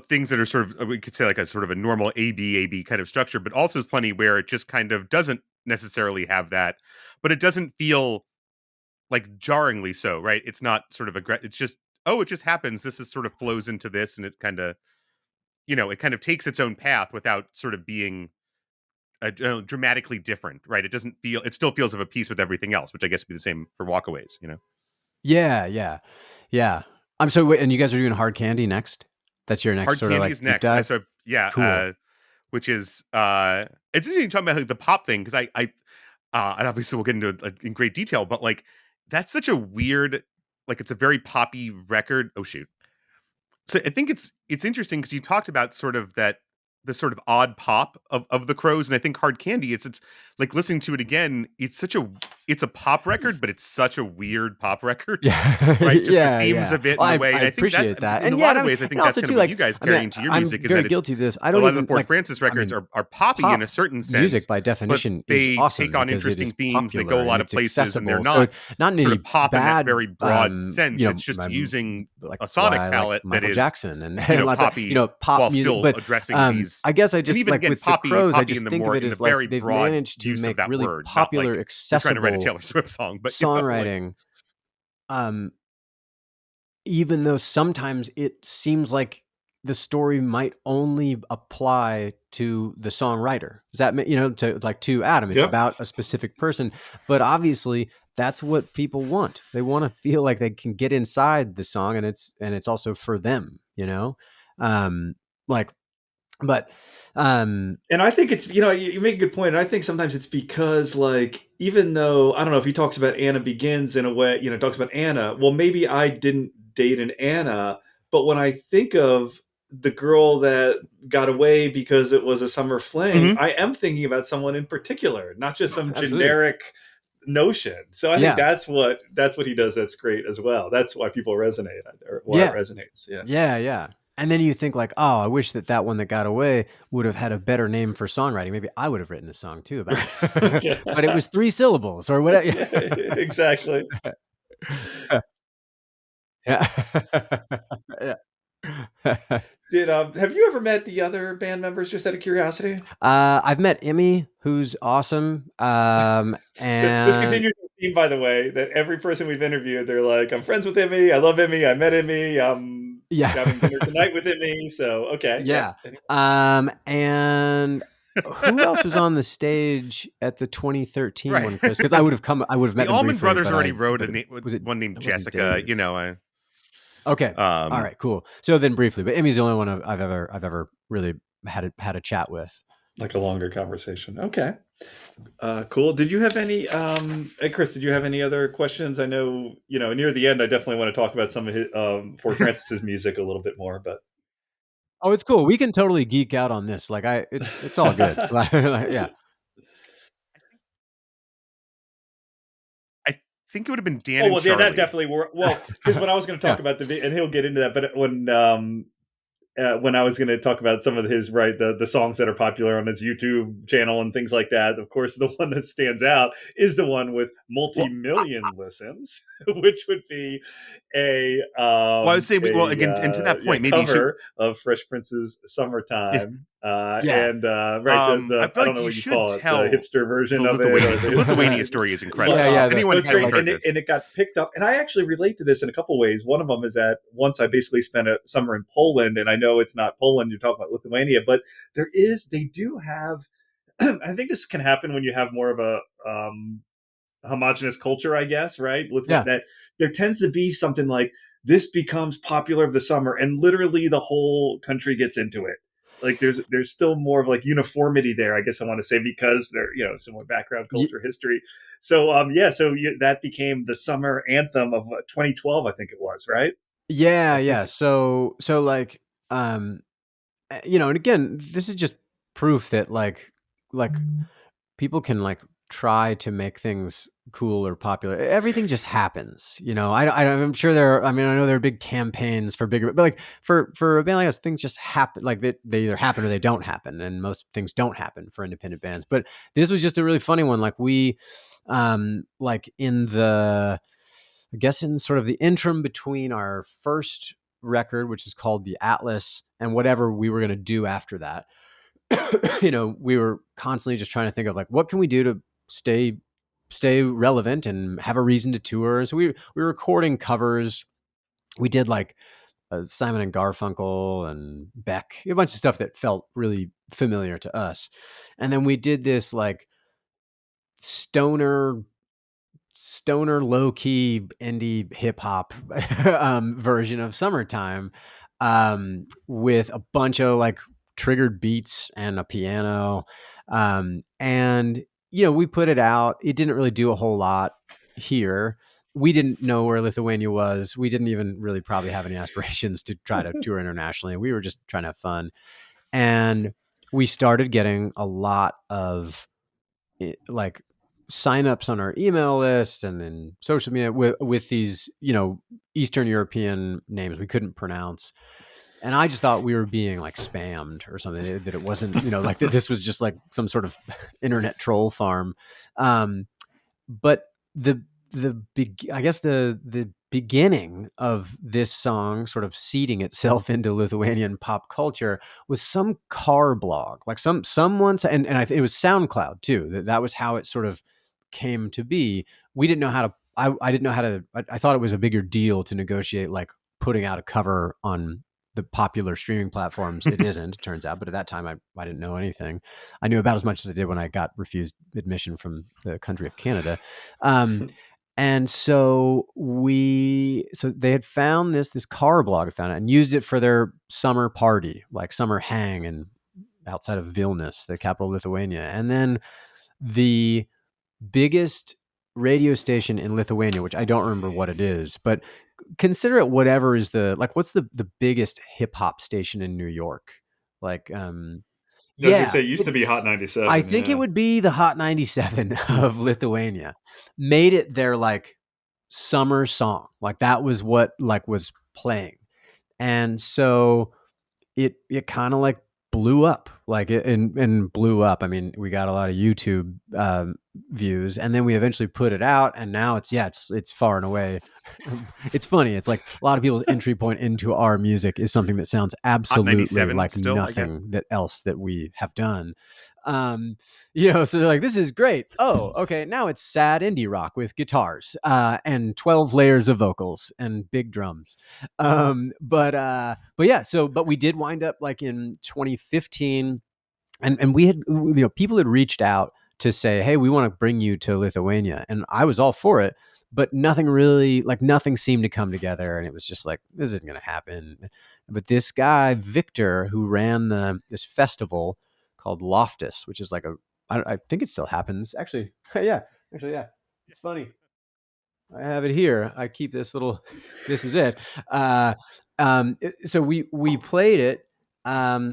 things that are sort of, we could say like a sort of a normal A B kind of structure, but also plenty where it just kind of doesn't necessarily have that, but it doesn't feel like jarringly so, right? It's not sort of it's just, oh, it just happens. This is sort of flows into this, and it's kind of, it kind of takes its own path without sort of being dramatically different, right? It doesn't feel, it still feels of a piece with everything else, which I guess would be the same for Walkaways. Yeah, yeah, yeah. I'm so wait, and you guys are doing Hard Candy next? That's your next Hard sort of Candy like is deep next. dive? So yeah, Cool. which is it's interesting talking about like the pop thing because I and obviously we'll get into it in great detail, but like that's such a weird, like it's a very poppy record. Oh shoot. So I think it's interesting because you talked about sort of that the sort of odd pop of the Crows, and I think Hard Candy, it's like listening to it again, it's a pop record, but it's such a weird pop record. Yeah, Right? Just the yeah, themes yeah. of it Well, and the way, I and I think that's appreciate that, in a and yeah, lot of ways, I and think that's also kind too, of what like, you guys I mean, carry into your I'm music, is very that it's guilty of this. I a don't lot of the even Fort like. Francis I records mean, are poppy in pop a certain music sense, by but definition is they awesome take on because it interesting is themes, they popular go a and lot of it's places, and they're accessible. So not not in sort any of pop in that bad, very broad sense. It's just I'm using like, a that's why sonic I like palette that Michael is, Jackson and lots of poppy pop while music. still But addressing these, I guess I and just even like again, with the Crows, I poppy in just the think of more, it in the as like very they've broad managed to use of make that really word, not popular, like you're trying to write a accessible Taylor Swift song, but like, songwriting. Even though sometimes it seems like the story might only apply to the songwriter. Does that make, to Adam, it's Yep. about a specific person, but obviously that's what people want. They want to feel like they can get inside the song, and it's also for them, like, but, And I think it's, you make a good point. And I think sometimes it's because, like, even though, I don't know if he talks about Anna Begins in a way, talks about Anna. Well, maybe I didn't date an Anna, but when I think of the girl that got away because it was a summer fling, Mhm. I am thinking about someone in particular, not just some absolutely. generic notion. So I think Yeah. that's what he does. That's great as well. That's why people resonate, or why it resonates. Yeah. Yeah. And then you think like, oh, I wish that one that got away would have had a better name for songwriting. Maybe I would have written a song too about it. Yeah. But it was 3 syllables or whatever. Yeah, exactly. Yeah. Yeah. Have you ever met the other band members, just out of curiosity? I've met Emmy, who's awesome. This And continues the theme, by the way, that every person we've interviewed, they're like, I'm friends with Emmy, I love Emmy, I met Emmy, I'm having dinner yeah. tonight with Emmy. So okay, Yeah. yep. And who else was on the stage at the 2013 right. one, Chris? Because I would have met The them Allman briefly, Brothers but already wrote was it one named it wasn't Jessica. Dave. Okay. All Um, right, cool. So then briefly, but Emmy's the only one I've ever really had a chat with. Like a longer conversation. Okay. Cool. Did you have any, hey Chris, did you have any other questions? I know, near the end, I definitely want to talk about some of his, Fort Francis's music a little bit more, but. Oh, it's cool. We can totally geek out on this. Like it's all good. Yeah. I think it would have been Dan Oh, and well, yeah, that Charlie. definitely were, well, because when I was going to talk Yeah. about and he'll get into that, but when I was going to talk about some of his, right, the songs that are popular on his YouTube channel and things like that, of course, the one that stands out is the one with Well, multi-million listens, which would be a Well, I would say, again, and to that point, maybe you should. cover of Fresh Prince's Yeah. "Summertime," yeah. and right, I I feel don't like know you what you should call it, the tell hipster the version of it, Lithuania. or The the Lithuania story is incredible. Yeah, If anyone no, it's hasn't great, heard this, and it got picked up. And I actually relate to this in a couple ways. One of them is that once I basically spent a summer in Poland, and I know it's not Poland, you're talking about Lithuania, but they do have. I think this can happen when you have more of a homogenous culture, I guess, right? Yeah. That there tends to be something like this becomes popular of the summer, and literally the whole country gets into it. Like there's still more of like uniformity there, I guess I want to say, because they're similar background, culture, history. So that became the summer anthem of 2012, I think it was, right? Yeah. So like, and again, this is just proof that like people can like try to make things cool or popular. Everything just happens, I'm sure I know there are big campaigns for bigger, but like for a band like us, things just happen. Like they either happen or they don't happen, and most things don't happen for independent bands. But this was just a really funny one. Like we, like in I guess in sort of the interim between our first record, which is called the Atlas, and whatever we were going to do after that. We were constantly just trying to think of like, what can we do to stay relevant and have a reason to tour. So we were recording covers. We did like Simon and Garfunkel and Beck, a bunch of stuff that felt really familiar to us. And then we did this like stoner low key indie hip hop version of Summertime, with a bunch of like triggered beats and a piano. And we put it out. It didn't really do a whole lot here. We didn't know where Lithuania was. We didn't even really probably have any aspirations to try to tour internationally. We were just trying to have fun. And we started getting a lot of like signups on our email list and then social media with these, Eastern European names we couldn't pronounce. And I just thought we were being like spammed or something, that it wasn't, like that this was just like some sort of internet troll farm. But I guess the beginning of this song sort of seeding itself into Lithuanian pop culture was some car blog, like someone, and it was SoundCloud too. That was how it sort of came to be. We didn't know how to. I didn't know how to. I thought it was a bigger deal to negotiate like putting out a cover on the popular streaming platforms. It isn't, it turns out. But at that time, I didn't know anything. I knew about as much as I did when I got refused admission from the country of Canada. And so they had found this car blog, found it and used it for their summer party, like summer hang, and outside of Vilnius, the capital of Lithuania. And then the biggest radio station in Lithuania, which I don't remember what it is, but consider it whatever is what's the biggest hip hop station in New York? Like, I was gonna say, it used to be Hot 97. I think it would be the Hot 97 of Lithuania. Made it their like summer song. Like that was what like was playing. And so it kind of like blew up, like and blew up. I mean, we got a lot of YouTube views, and then we eventually put it out, and now it's far and away. It's funny. It's like a lot of people's entry point into our music is something that sounds absolutely like still, nothing else that we have done. So they're like, this is great. Oh, okay. Now it's sad indie rock with guitars, and 12 layers of vocals and big drums. But we did wind up like in 2015 and we had, people had reached out to say, hey, we want to bring you to Lithuania. And I was all for it, but nothing seemed to come together. And it was just like, this isn't going to happen. But this guy, Victor, who ran this festival called Loftus, which is like I think it still happens. Actually, yeah. It's funny. I have it here. I keep this is it. So we played it.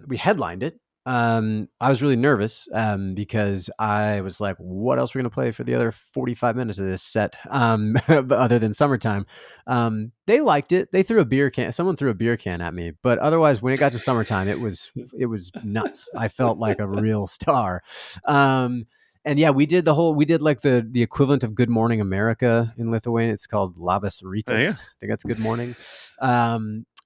We headlined it. I was really nervous because I was like, what else are we going to play for the other 45 minutes of this set other than Summertime? They liked it. Someone threw a beer can at me, but otherwise when it got to Summertime, it was nuts. I felt like a real star. And yeah, we did like the equivalent of Good Morning America in Lithuania. It's called Labas Rytas. Oh, yeah. I think that's Good Morning.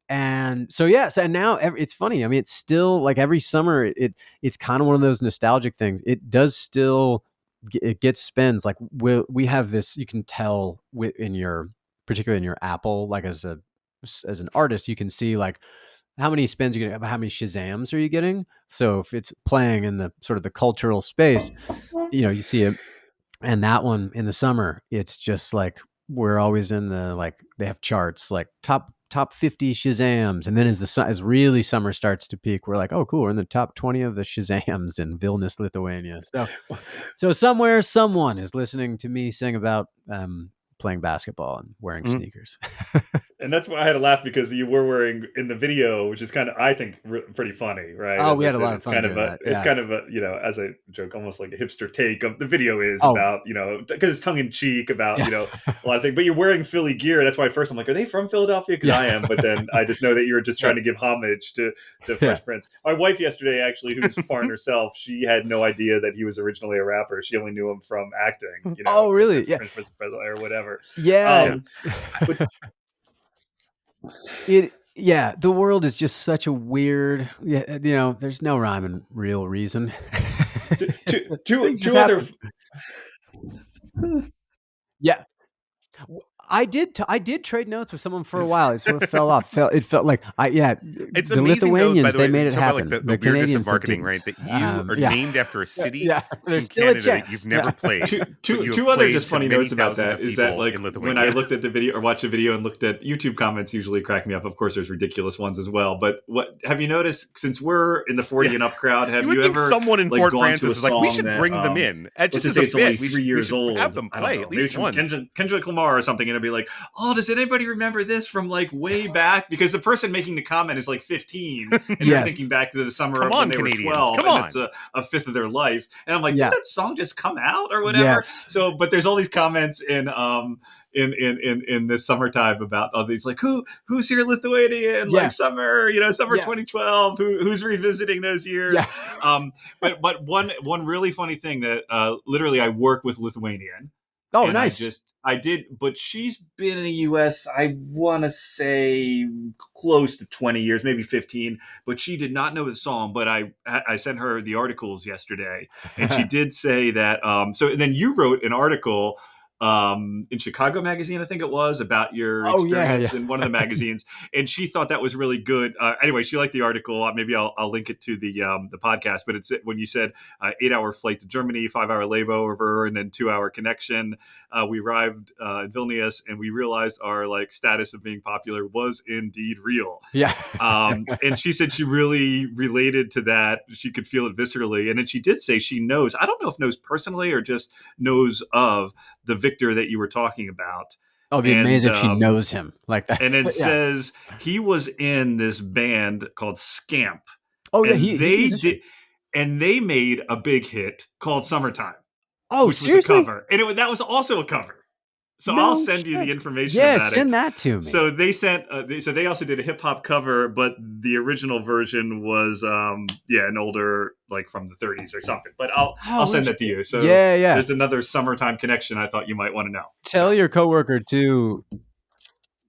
And so and now it's funny. I mean, it's still like every summer it's kind of one of those nostalgic things. It does still it gets spins. Like we have this, you can tell particularly in your Apple, like as an artist, you can see like how many spins you're getting, how many Shazams are you getting. So if it's playing in the sort of the cultural space, you see it. And that one in the summer, it's just like we're always in the, like, they have charts like top 50 Shazams, and then as really summer starts to peak, we're like, oh cool, we're in the top 20 of the Shazams in Vilnius, Lithuania. So somewhere someone is listening to me sing about playing basketball and wearing sneakers. And that's why I had to laugh, because you were wearing in the video, which is kind of, I think, pretty funny, right? Oh, we had a lot of fun doing that. It's kind of a, as a joke, almost like a hipster take of the video is about, because it's tongue in cheek about, a lot of things. But you're wearing Philly gear. That's why at first I'm like, are they from Philadelphia? Because I am. But then I just know that you're just trying to give homage to Fresh Prince. My wife yesterday, actually, who's foreign herself, she had no idea that he was originally a rapper. She only knew him from acting. Oh, really? Yeah. Fresh Prince or whatever. Yeah. But the world is just such a weird, there's no rhyme and real reason. two other. Yeah. I did trade notes with someone for a while. It sort of fell off. It felt like it's the amazing, Lithuanians, though, by the way, they made it happen. Like the weirdness of marketing, right? That you are named after a city in Canada that you've never played. Two other just funny notes about that is that, like, when I looked at the video or watched the video and looked at YouTube comments, usually crack me up. Of course, there's ridiculous ones as well. But what have you noticed, since we're in the 40 and up crowd? Have you ever someone in Fort Francis was like, we should bring them in? Just as a bit, it's only 3 years old. Have them play at least once. Kendrick Lamar or something, and going to be like, oh, does anybody remember this from like way back? Because the person making the comment is like 15 and they're thinking back to the summer Come of on, when they Canadians. were 12 Come and on. it's a fifth of their life. And I'm like, Yeah. did that song just come out or whatever? Yes. So, but there's all these comments in this summertime about all these like who's here Lithuania and like summer 2012, who's revisiting those years. But one really funny thing that literally I work with Lithuanian. Oh, and nice. I did, but she's been in the U.S. I want to say close to 20 years, maybe 15. But she did not know the song. But I sent her the articles yesterday, and she did say that. So and then you wrote an article in Chicago Magazine, I think it was, about your experience in one of the magazines, and she thought that was really good. Anyway, she liked the article. Maybe I'll link it to the podcast. But it's when you said 8-hour flight to Germany, 5-hour layover, and then 2-hour connection. We arrived in Vilnius, and we realized our like status of being popular was indeed real. Yeah. And she said she really related to that. She could feel it viscerally, and then she did say she knows. I don't know if knows personally or just knows of the Victor that you were talking about. Oh, it'd be amazing if she knows him like that. And then says he was in this band called Scamp. Oh, yeah, and they did, and they made a big hit called Summertime. Oh, which seriously? was a cover, and that was also a cover. So I'll send you the information about it. Yeah, send that to me. So they sent. So they also did a hip hop cover, but the original version was, an older, like from the 30s or something. But I'll send that to you. So there's another summertime connection I thought you might want to know. Tell your coworker too.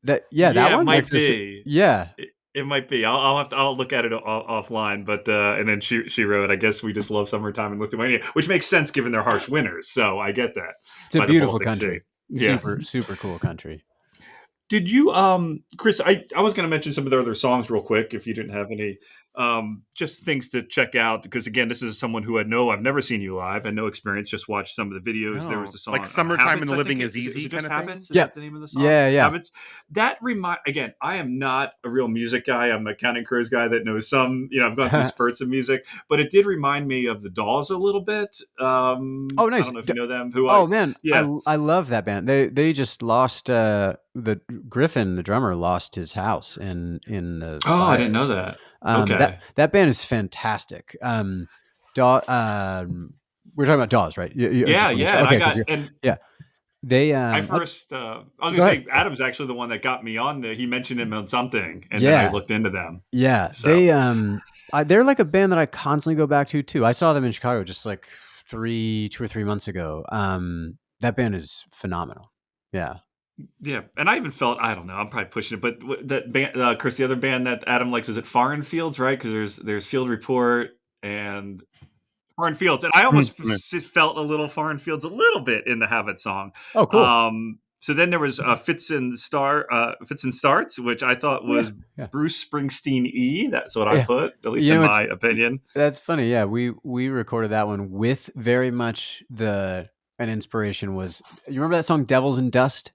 That that one might be. Yeah. It might be. I'll look at it offline. But and then she wrote, I guess we just love summertime in Lithuania, which makes sense given their harsh winters. So I get that. It's a beautiful country. Super cool country. Did you, Chris? I was going to mention some of their other songs real quick if you didn't have any. Just things to check out, because again, this is someone who I've never seen you live, had no experience, just watched some of the videos. No. There was the song like "Summertime Habits, and the Living is Easy" it just kind of Habits? thing. Is that the name of the song? Habits. That again, I am not a real music guy. I'm a Counting Crows guy that knows some. I've gone through spurts of music, but it did remind me of the Dolls a little bit. Nice. I don't know if you know them. I love that band. They just lost the Griffin, the drummer, lost his house in the fires. I didn't know that. Okay. That band is fantastic. We're talking about Dawes, right? Yeah. They. I was going to say Adam's actually the one that got me on. He mentioned him on something, and then I looked into them. Yeah, so. They're like a band that I constantly go back to too. I saw them in Chicago just like 2 or 3 months ago. That band is phenomenal. Yeah. Yeah, and I even felt, I don't know, I'm probably pushing it, but that band, Chris, the other band that Adam likes, was it Foreign Fields, right? Because there's Field Report and Foreign Fields, and I almost felt a little Foreign Fields a little bit in the Habit song. Oh, cool. So then there was Fits and Starts, which I thought was Bruce Springsteen. That's what I put, at least in my opinion. That's funny. Yeah, we recorded that one with very much an inspiration was. You remember that song "Devils and Dust"?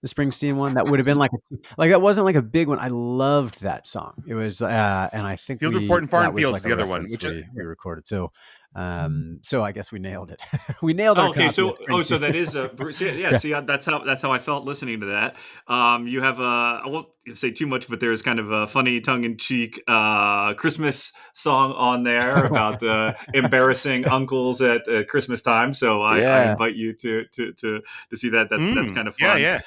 The Springsteen one, that would have been like that wasn't like a big one. I loved that song. It was, and I think Field Report and Foreign Fields, the other one, which we recorded. So, so I guess we nailed it. We nailed it. Okay, so that is Bruce. Yeah. See, that's how I felt listening to that. You have I won't say too much, but there's kind of a funny, tongue-in-cheek Christmas song on there about embarrassing uncles at Christmas time. So I invite you to see that. That's kind of fun. Yeah.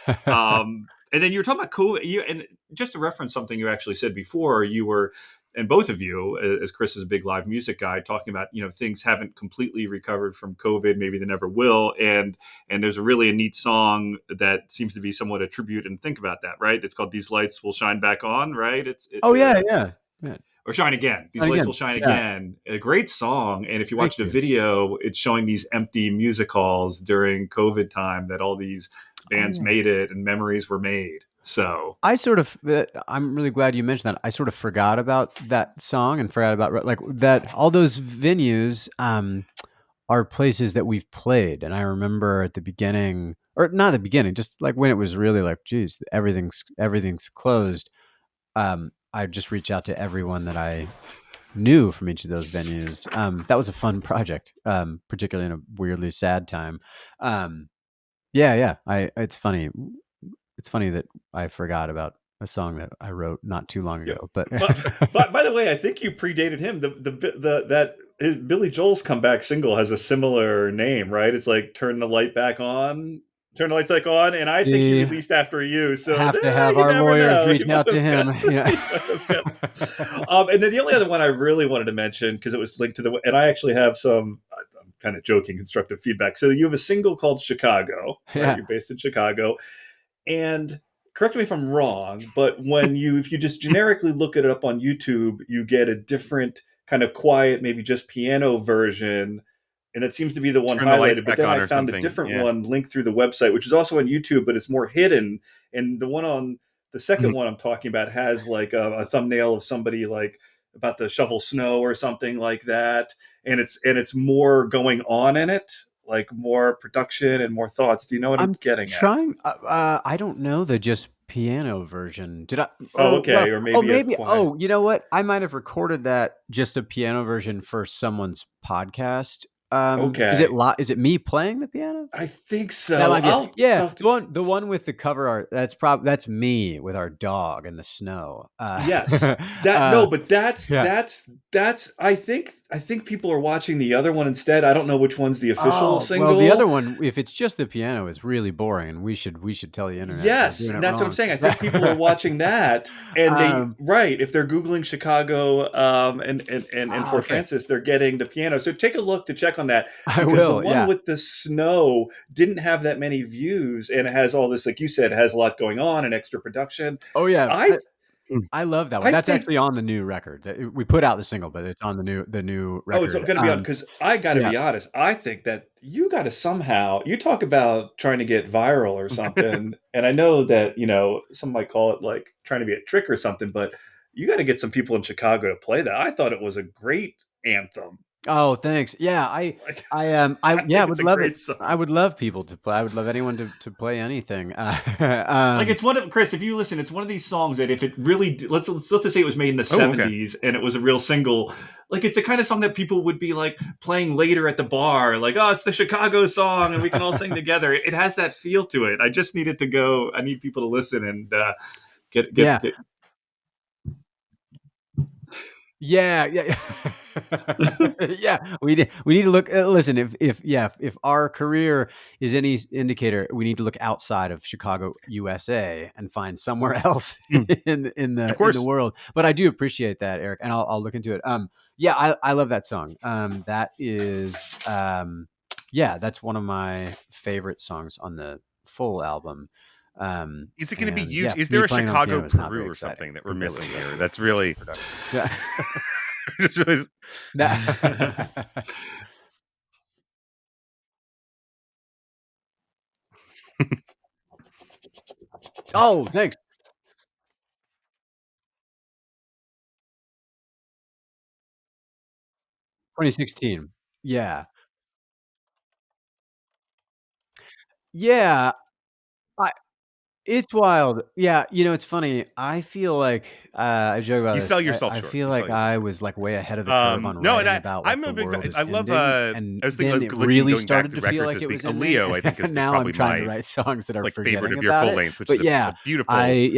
And then you were talking about COVID. And just to reference something you actually said before, you were. And both of you, as Chris is a big live music guy, talking about, things haven't completely recovered from COVID. Maybe they never will. And there's a neat song that seems to be somewhat a tribute. And think about that, right? It's called "These Lights Will Shine Back On," right? Yeah. Or "Shine Again." These lights will shine again. A great song. And if you watch the video, it's showing these empty music halls during COVID time that all these bands made it and memories were made. So I'm really glad you mentioned that. I sort of forgot about that song and forgot about like that. All those venues are places that we've played. And I remember at the beginning, or not the beginning, just like when it was really like, geez, everything's closed. I just reached out to everyone that I knew from each of those venues. That was a fun project, particularly in a weirdly sad time. It's funny. It's funny that I forgot about a song that I wrote not too long Yeah. ago, but But by the way, I think you predated him. Billy Joel's comeback single has a similar name, right? It's like "Turn the Light Back On." Turn the lights back on, and I think he we released after you. So have to have you our never lawyers know. reach out to him. Yeah. He might have got. And then the only other one I really wanted to mention because it was linked to and I actually have some. I'm kind of joking, constructive feedback. So you have a single called "Chicago," right? Yeah. You're based in Chicago, and correct me if I'm wrong, but if you just generically look it up on YouTube, you get a different kind of quiet, maybe just piano version, and that seems to be the one Turn the lights highlighted. But back then on I or found a something. different Yeah. one linked through the website, which is also on YouTube, but it's more hidden. And the one on the second one I'm talking about has like a thumbnail of somebody like about to shovel snow or something like that, and it's more going on in it, like more production and more thoughts. Do you know what I'm I'm getting at? trying. I don't know the just piano version. Did I? Oh, Or okay. well, Or oh maybe a maybe. quiet. Oh, you know what? I might have recorded that just a piano version for someone's podcast. Is it Okay. Is it me playing the piano? I think That so. might be it. I'll Yeah, talk to. the one with the cover art. That's me with our dog in the snow. Yes. That no, but Yeah. that's I think people are watching the other one instead. I don't know which one's the official Oh well, the other single. one, if it's just the piano, is really boring, and we should tell the internet they're Yes, doing and it that's what I'm wrong. saying. I think people are watching that, and they um, right if they're googling Chicago and Fort okay, Francis, they're getting the piano. So take a look to check on that I because the will. one Yeah. with the snow didn't have that many views, and it has all this, like you said, it has a lot going on and extra production. Oh yeah. I I love that one. I That's think actually on the new record. We put out the single, but it's on the new oh, it's record. going to be on because I got to Yeah. be honest. I think that you got to somehow you talk about trying to get viral or something, and I know that some might call it like trying to be a trick or something, but you got to get some people in Chicago to play that. I thought it was a great anthem. Oh, thanks. Yeah, Like I I yeah, think would it's a love it. great I song. would love people to play. I would love anyone to play anything. Like it's one of Chris. If you listen, it's one of these songs that if it really let's just say it was made in the Oh, okay. '70s and it was a real single, like it's the kind of song that people would be like playing later at the bar, like oh, it's the Chicago song and we can all sing together. It has that feel to it. I just need it to go. I need people to listen and get get Yeah. get. Yeah, yeah, yeah. We need to look. Listen, if our career is any indicator, we need to look outside of Chicago, USA, and find somewhere else Mm. Of in the course. world. But I do appreciate that, Eric, and I'll look into it. Yeah, I love that song. That is, yeah, that's one of my favorite songs on the full album. Is it going to be And huge? yeah, Is me there a playing on Chicago piano is not Peru very or exciting something that we're compared to missing the rest here? of That's really production. Yeah. just really. Oh, thanks. 2016. Yeah. Yeah. I It's wild. Yeah, it's funny. I feel like, I joke about You this. sell yourself I short. feel You sell like yourself I short. was, like, way ahead of the curve on No, and writing about, like, I'm the a big world fan. is I love. ending, I and was thinking, I then was it looking, really going back started through to feel records like this it week. was ending, Leo, I think, and is now I'm probably trying to my write songs that are like favorite forgetting of your about full it. lengths, which is But yeah, a beautiful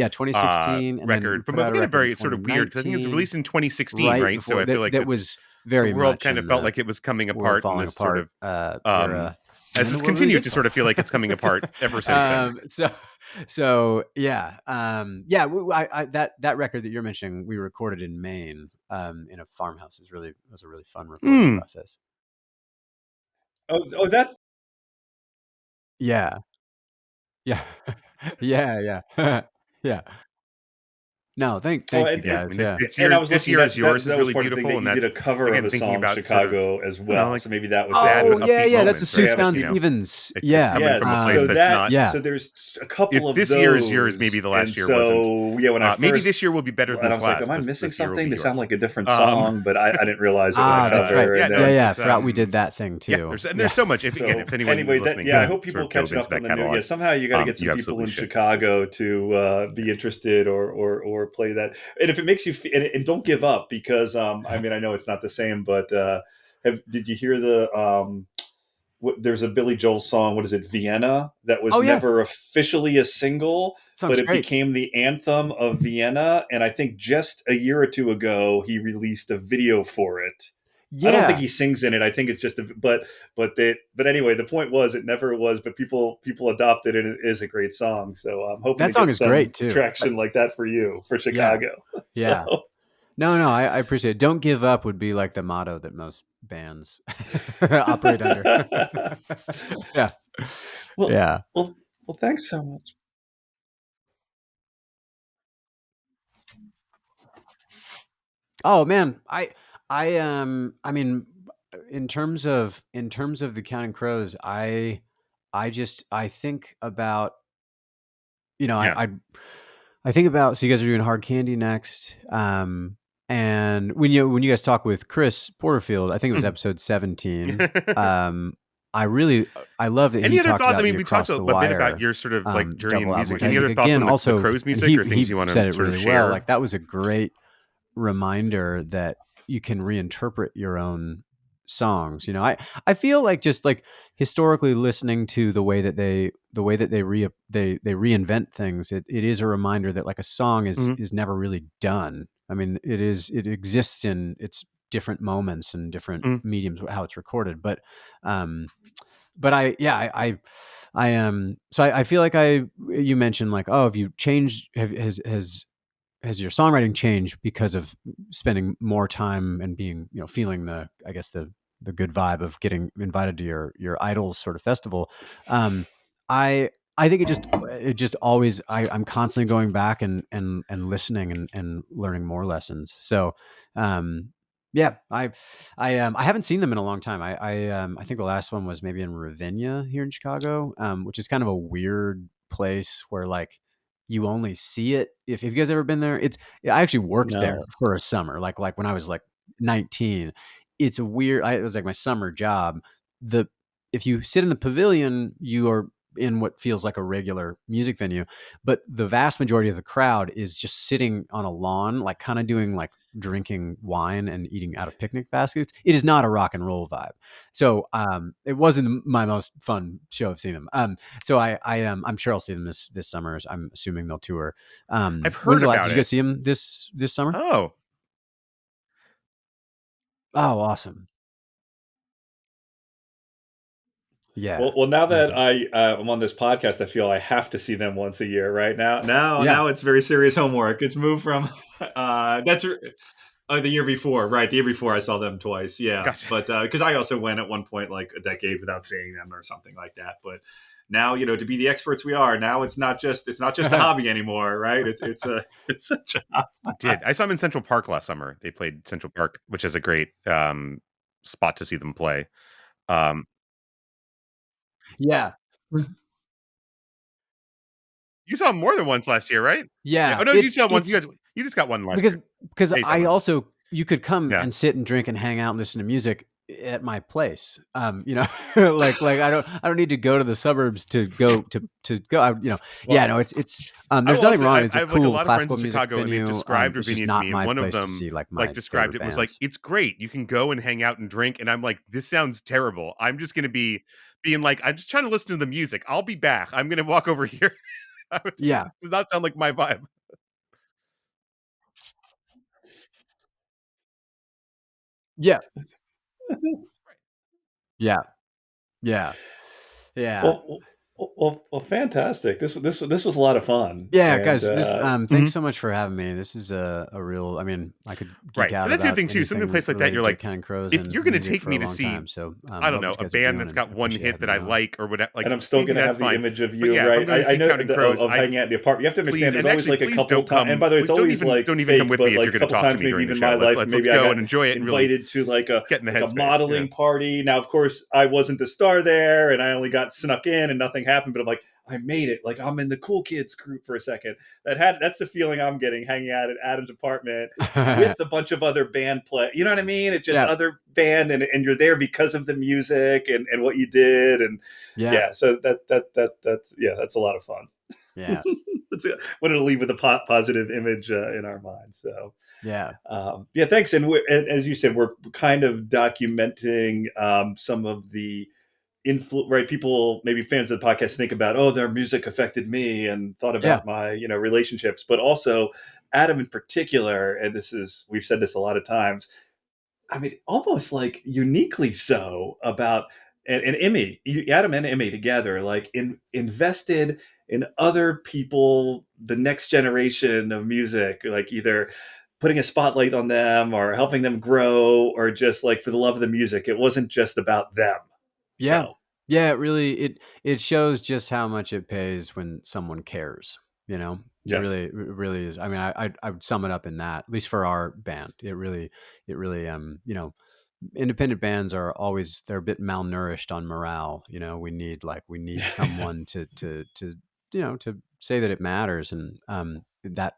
2016, and then we record from put out a again a record in very sort of weird. 'Cause I think it's 2019, released in 2016, right right? So before I feel that like that it's was the very world much kind in of felt the like it was coming world apart in falling this sort apart, of um era, and as then the it's world really continued did to fall sort of feel like it's coming apart ever since then. so yeah, yeah, that record that you're mentioning, we recorded in Maine, in a farmhouse. It was a really fun recording Hmm. process. That's Yeah, yeah, yeah, yeah, yeah. No, oh, thank you Yeah, I guys. mean Yeah. and I was this looking. year is That yours is was really part of the thing beautiful, that and you did that's a cover of again a thinking song about sort of Chicago as I don't know well. like So maybe that was it. sad and Oh Was yeah, upbeat yeah. so That's a moments, Sue right? yeah, But Found you know, Stevens. it's Yeah, coming yeah. from a place So that's that not. yeah. so there's a couple If of this year is yours, those, maybe the and last year wasn't. so yeah, when I Maybe first this year will be better than and I this was like, am last. I missing This year will be something? They sound yours. like a different Um, song, but I didn't realize it when I That's uh, right. cover. yeah, And no, Yeah, then yeah. I it's forgot we did that thing yeah. too. And Yeah. there's so much. If again, so if anyone is anyway, that listening yeah, I can hope sort people of dove catching into up on that the new. Yeah, catalog, somehow you got to get some you people absolutely in should. Chicago to be interested or play that. And if it makes you and don't give up because I mean I know it's not the same, but did you hear the there's a Billy Joel song. What is it, Vienna? That was Oh yeah, never officially a single, but song's it great. became the anthem of Vienna. And I think just a year or two ago, he released a video for it. I don't think Yeah, he sings in it. I think it's just but anyway, the point was it never was, but people adopted it. It is a great song. So I'm hoping that to song get is great some too. traction like that for you for Yeah, Chicago. So yeah. No, I appreciate it. Don't give up would be like the motto that most bands operate under. Yeah, well, yeah. well, well, thanks so much. Oh man, I mean, in terms of the Counting Crows, I think about, you know, Yeah. I think about, so you guys are doing Hard Candy next. And when you guys talk with Chris Porterfield, I think it was episode 17. Um, I love that he Any other talked thoughts? I about mean, the we talked Across a the bit about Wire your sort of like journey in double album, music. which I Any think other thoughts again on the also, Crows and music or things he you want said to it sort of really well. share? Like that was a great reminder that you can reinterpret your own songs. I feel like, just like historically listening to the way that they reinvent things, it is a reminder that like a song Mhm. is never really done. I mean, it exists in its different moments and different Mhm. mediums how it's recorded. Um but I yeah I am so I feel like you mentioned like, oh, have you changed, has your songwriting changed because of spending more time and being, feeling I guess the good vibe of getting invited to your idols sort of festival? Um, I think it just always, I'm constantly going back and listening and learning more lessons. So, um, yeah, I haven't seen them in a long time. I think the last one was maybe in Ravinia here in Chicago, which is kind of a weird place where like you only see it if you guys ever been there. I actually worked there No. for a summer, like when I was like 19. It's a weird. It was like my summer job. The If you sit in the pavilion, you are in what feels like a regular music venue, but the vast majority of the crowd is just sitting on a lawn, like kind of doing like drinking wine and eating out of picnic baskets. It is not a rock and roll vibe. So it wasn't my most fun show I've seen them. So I'm sure I'll see them this summer. I'm assuming they'll tour. I've When's heard the last? about Did you guys it. see them this summer? Oh, Oh, awesome. Yeah. Well, now Yeah. that I'm on this podcast, I feel I have to see them once a year. Right now, Yeah. now it's very serious homework. It's moved from that's the year before, right? The year before, I saw them twice. Yeah, gotcha. but because I also went at one point like a decade without seeing them or something like that. But now, to be the experts we are, now it's not just a hobby anymore, right? It's a job. I did. I saw them in Central Park last summer. They played Central Park, which is a great spot to see them play. Um, Yeah. you saw them more than once last year, right? Yeah. Yeah. Oh no, you saw one. It's You just got one last because year. because Yeah, you saw I one. also, you could come Yeah. and sit and drink and hang out and listen to music at my place. Like I don't need to go to the suburbs to go. Well, Yeah, no, it's I there's will nothing also. wong. It's I a have like a cool lot of friends classical in music Chicago, and they've venue. described It's just Ravinia to not me, and my one of place to them see like like my described favorite it was like, bands. "It's great. You can go and hang out and drink." And I'm like, "This sounds terrible. I'm just going to be being like, I'm just trying to listen to the music. I'll be back. I'm going to walk over here." Yeah. This does not sound like my vibe. Yeah. Yeah. Yeah. Yeah. Well, fantastic. This was a lot of fun, Yeah, and guys, thanks Mhm. so much for having me. This is a real, I mean, I could geek Right. out And that's the other about thing too. Something anything place like that, you're related to like, Counting Crows if and you're going to music take for a me to long see, time. So I don't love know, what you a guys are band doing that's and got one appreciate hit having that me I on. like or whatever, and like I'm still maybe going to that's have the fine. image of But you, yeah, if I'm right? going to I see know Counting Crows, of I hanging out in the apartment. You have to please, understand. There's and always actually, like a please couple don't times, and come. by the way, it's always like Don't even come fake, with me but if like you're a going to couple talk to times, me maybe during the even show. my life, Let's maybe I go got and enjoy it and really invited to like a get in the like a headspace. Yeah. modeling party. Now, of course, I wasn't the star there, and I only got snuck in, and nothing happened. But I'm like, I made it. Like I'm in the cool kids group for a second. That's the feeling I'm getting hanging out at Adam's apartment with a bunch of other band play. You know what I mean? It's just Yeah. other band, and you're there because of the music and what you did, and Yeah. yeah. So that's a lot of fun. Yeah. That's it. Wanted to leave with a positive image in our minds. So Yeah. yeah, thanks. And as you said, we're kind of documenting some of the right, people, maybe fans of the podcast, think about, oh, their music affected me, and thought Yeah. about my relationships, but also Adam in particular, and we've said this a lot of times, I mean, almost like uniquely so, about, and Emmy, Adam and Emmy together, like invested in other people, the next generation of music, like either putting a spotlight on them or helping them grow, or just like for the love of the music. It wasn't just about them. Yeah. So Yeah, it really it shows just how much it pays when someone cares, you know? yes. It really is. I mean, I would sum it up in that, at least for our band. It really independent bands are always, they're a bit malnourished on morale. We need someone to say that it matters, and that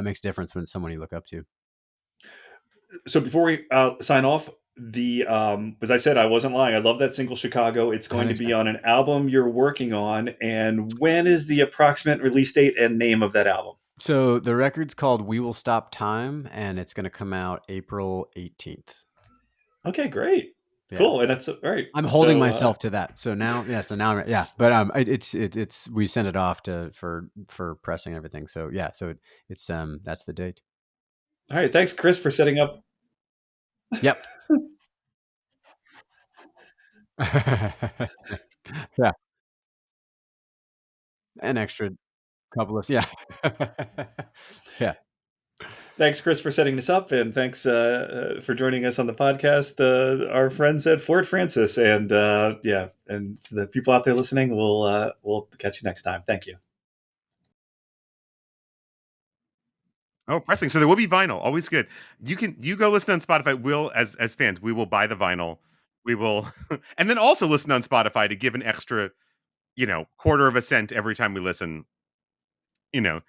makes a difference when it's someone you look up to. So before we sign off, as I said, I wasn't lying. I love that single Chicago. It's going to Thanks, be man. on an album you're working on. And when is the approximate release date and name of that album? So the record's called "We Will Stop Time," and it's going to come out April 18th. Okay, great. Yeah. Cool. And that's all right. I'm holding So myself to that. So now, yeah. So now, yeah. But it's we sent it off for pressing and everything. So yeah. So it's that's the date. all right, thanks, Chris, for setting up. Yep. Yeah. An extra couple of, yeah. Yeah. Thanks, Chris, for setting this up, and thanks for joining us on the podcast. Our friends at Fort Francis, and yeah, and the people out there listening, we'll catch you next time. Thank you. Oh, pressing. So there will be vinyl. Always good. You go listen on Spotify. We'll, as fans, we will buy the vinyl. We will, and then also listen on Spotify to give an extra, quarter of a cent every time we listen. You know,